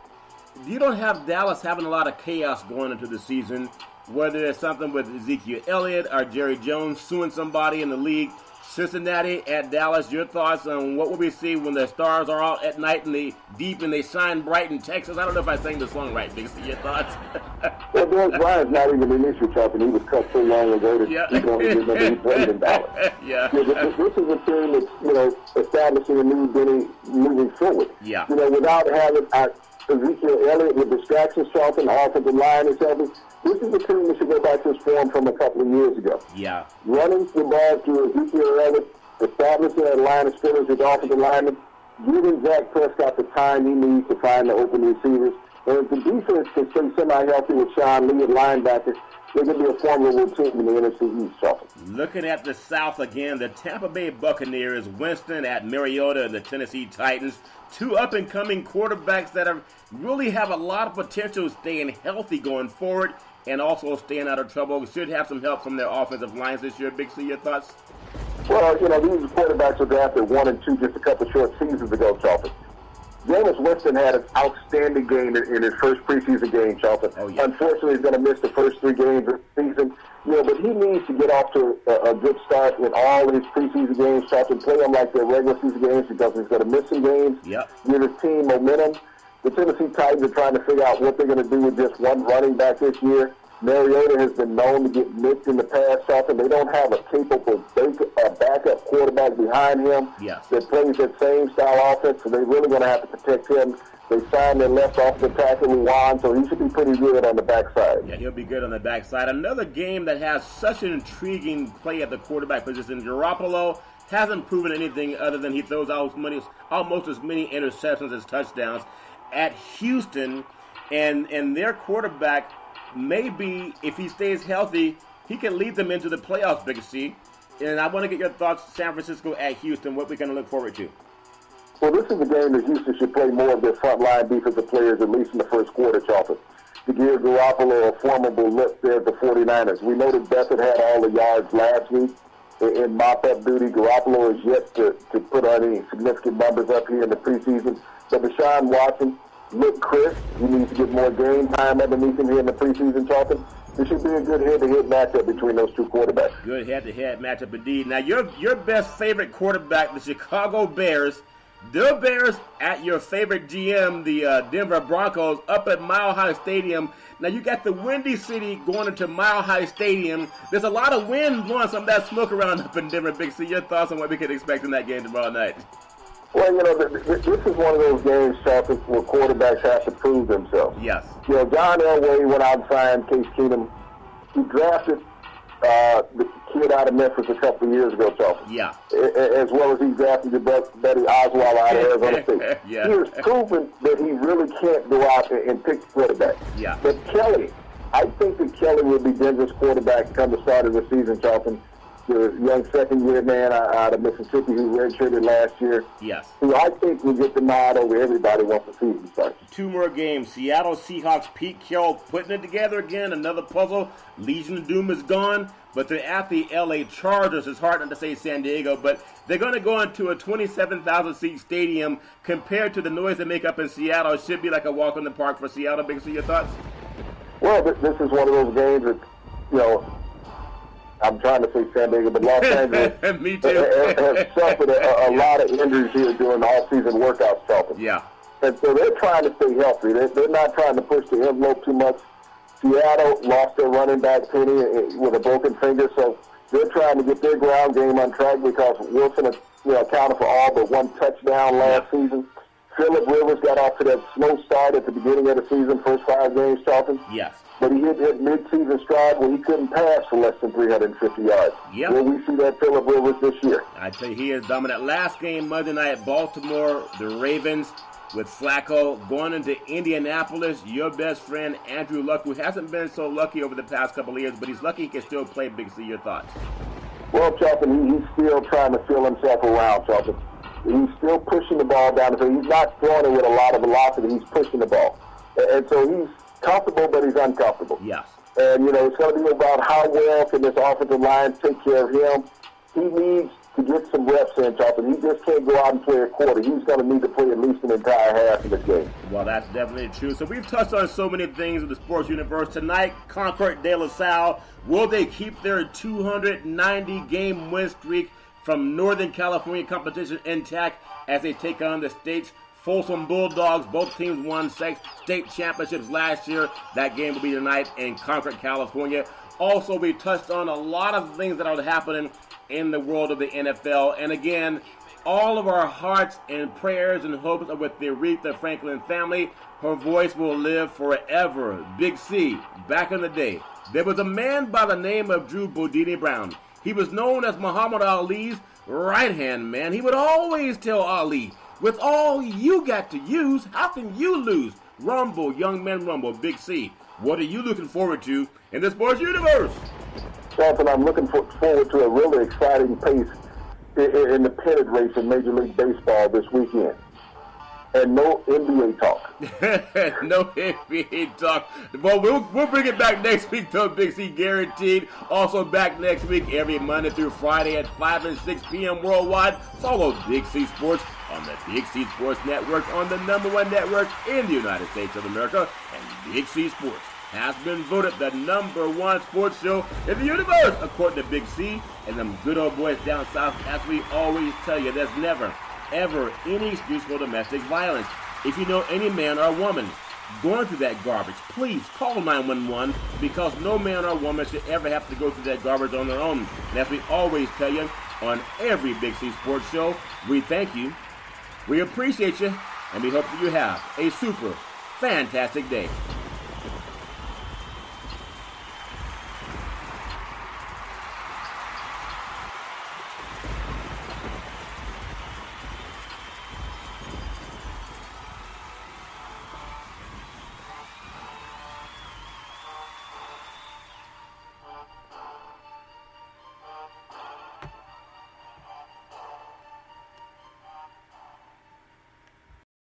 you don't have Dallas having a lot of chaos going into the season, whether it's something with Ezekiel Elliott or Jerry Jones suing somebody in the league. Cincinnati at Dallas, your thoughts on what will we see when the stars are out at night and they deep and they shine bright in Texas? I don't know if I sang the song right, Big C. Your thoughts? Well, Dez Bryant's not even an issue, Chuck, and he was cut so long ago that he don't even remember he played in Dallas. This is a team that's, establishing a new Benny moving forward. Yeah. Without having Ezekiel Elliott with distractions, Charlton, the offensive line is heavy. This is a team that should go back to its form from a couple of years ago. Yeah. Running the ball to Ezekiel Elliott, establishing a line of scrimmage with offensive linemen, giving Dak Prescott the time he needs to find the open receivers. And if the defense can stay semi-healthy with Sean Lee at linebacker, they're going to be a formidable team in the NFC East, Charlton. Looking at the South again, the Tampa Bay Buccaneers, Winston at Mariota, and the Tennessee Titans. Two up-and-coming quarterbacks that really have a lot of potential staying healthy going forward and also staying out of trouble. Should have some help from their offensive lines this year. Big C, your thoughts? Well, these quarterbacks were drafted 1 and 2 just a couple short seasons ago, Charlton. Jameis Winston had an outstanding game in his first preseason game, Charlton. Oh, yeah. Unfortunately, he's going to miss the first 3 games of the season. But he needs to get off to a good start in all his preseason games, Charlton. Play them like their regular season games because he's going to miss some games. Yep. Give his team momentum. The Tennessee Titans are trying to figure out what they're going to do with just one running back this year. Mariota has been known to get nicked in the past, Charlton. They don't have a capable backup quarterback behind him that plays that same style offense, so they're really going to have to protect him. They signed their left offensive tackle, Luan, so he should be pretty good on the backside. Yeah, he'll be good on the backside. Another game that has such an intriguing play at the quarterback position. Garoppolo hasn't proven anything other than he throws almost as many interceptions as touchdowns at Houston, and their quarterback, maybe if he stays healthy, he can lead them into the playoffs, Big C. And I want to get your thoughts, San Francisco at Houston, what we're going to look forward to. Well, this is a game that Houston should play more of their front-line defensive players, at least in the first quarter, Charlton, to give Garoppolo a formidable look there at the 49ers. We know that Beathard had all the yards last week in mop-up duty. Garoppolo is yet to put any significant numbers up here in the preseason. But Deshaun Watson looked crisp. He needs to get more game time underneath him here in the preseason, Charlton. This should be a good head-to-head matchup between those two quarterbacks. Good head-to-head matchup indeed. Now, your best favorite quarterback, the Chicago Bears. The Bears at your favorite GM, the Denver Broncos, up at Mile High Stadium. Now, you got the Windy City going into Mile High Stadium. There's a lot of wind blowing some of that smoke around up in Denver. Big C, your thoughts on what we can expect in that game tomorrow night? Well, this is one of those games, Charlton, where quarterbacks have to prove themselves. Yes. John Elway went out and signed Case Keenum. He drafted the kid out of Memphis a couple of years ago, Charlton. Yeah. As well as he drafted the Betty Oswald out of Arizona State. Yeah. He has proven that he really can't go out and pick quarterback. Yeah. But Kelly, I think that Kelly will be Denver's quarterback come the start of the season, Charlton. the young second-year man out of Mississippi who redshirted last year. Yes. Who I think will get the nod over everybody once the season starts. 2 more games. Seattle Seahawks, Pete Carroll putting it together again. Another puzzle. Legion of Doom is gone, but they're at the L.A. Chargers. It's hard not to say San Diego, but they're going to go into a 27,000-seat stadium. Compared to the noise they make up in Seattle, it should be like a walk in the park for Seattle. Big C, your thoughts? Well, this is one of those games that, you know, I'm trying to say San Diego, but Los Angeles Me too. has suffered a lot of injuries here during the off-season workouts, Charlton. Yeah. And so they're trying to stay healthy. They're not trying to push the envelope too much. Seattle lost their running back, Penny, with a broken finger, so they're trying to get their ground game on track because Wilson accounted for all but 1 touchdown last season. Phillip Rivers got off to that slow start at the beginning of the season, first 5 games, Charlton. Yes. But he hit mid-season stride where he couldn't pass for less than 350 yards. Yep. Will we see that Phillip Rivers this year? I tell you, he is dominant. Last game, Monday night, Baltimore, the Ravens with Flacco going into Indianapolis. Your best friend, Andrew Luck, who hasn't been so lucky over the past couple of years, but he's lucky he can still play. Big C, your thoughts? Well, Charlton, he's still trying to feel himself around, Charlton. He's still pushing the ball down the field. He's not throwing it with a lot of velocity. He's pushing the ball. And so he's comfortable, but he's uncomfortable. Yes. And, it's going to be about how well can this offensive line take care of him. He needs to get some reps in, Charlton. He just can't go out and play a quarter. He's going to need to play at least an entire half of the game. Well, that's definitely true. So we've touched on so many things with the sports universe. Tonight, Concord de La Salle, will they keep their 290-game win streak from Northern California competition intact as they take on the state's Folsom Bulldogs? Both teams won state championships last year. That game will be tonight in Concord, California. Also, we touched on a lot of things that are happening in the world of the NFL. And again, all of our hearts and prayers and hopes are with the Aretha Franklin family. Her voice will live forever. Big C, back in the day, there was a man by the name of Drew Bodini Brown. He was known as Muhammad Ali's right-hand man. He would always tell Ali, with all you got to use, how can you lose? Rumble, young men rumble. Big C, what are you looking forward to in the sports universe? Charlton, I'm looking forward to a really exciting pace in the pennant race in Major League Baseball this weekend. And no NBA talk. No NBA talk. Well, we'll bring it back next week, though, Big C, guaranteed. Also back next week, every Monday through Friday at 5 and 6 p.m. worldwide. Follow Big C Sports on the Big C Sports Network, on the #1 network in the United States of America. And Big C Sports has been voted the #1 sports show in the universe, according to Big C and them good old boys down south. As we always tell you, there's never, ever any excuse for domestic violence. If you know any man or woman going through that garbage, please call 911, because no man or woman should ever have to go through that garbage on their own. And as we always tell you on every Big C Sports show, we thank you, we appreciate you, and we hope that you have a super fantastic day.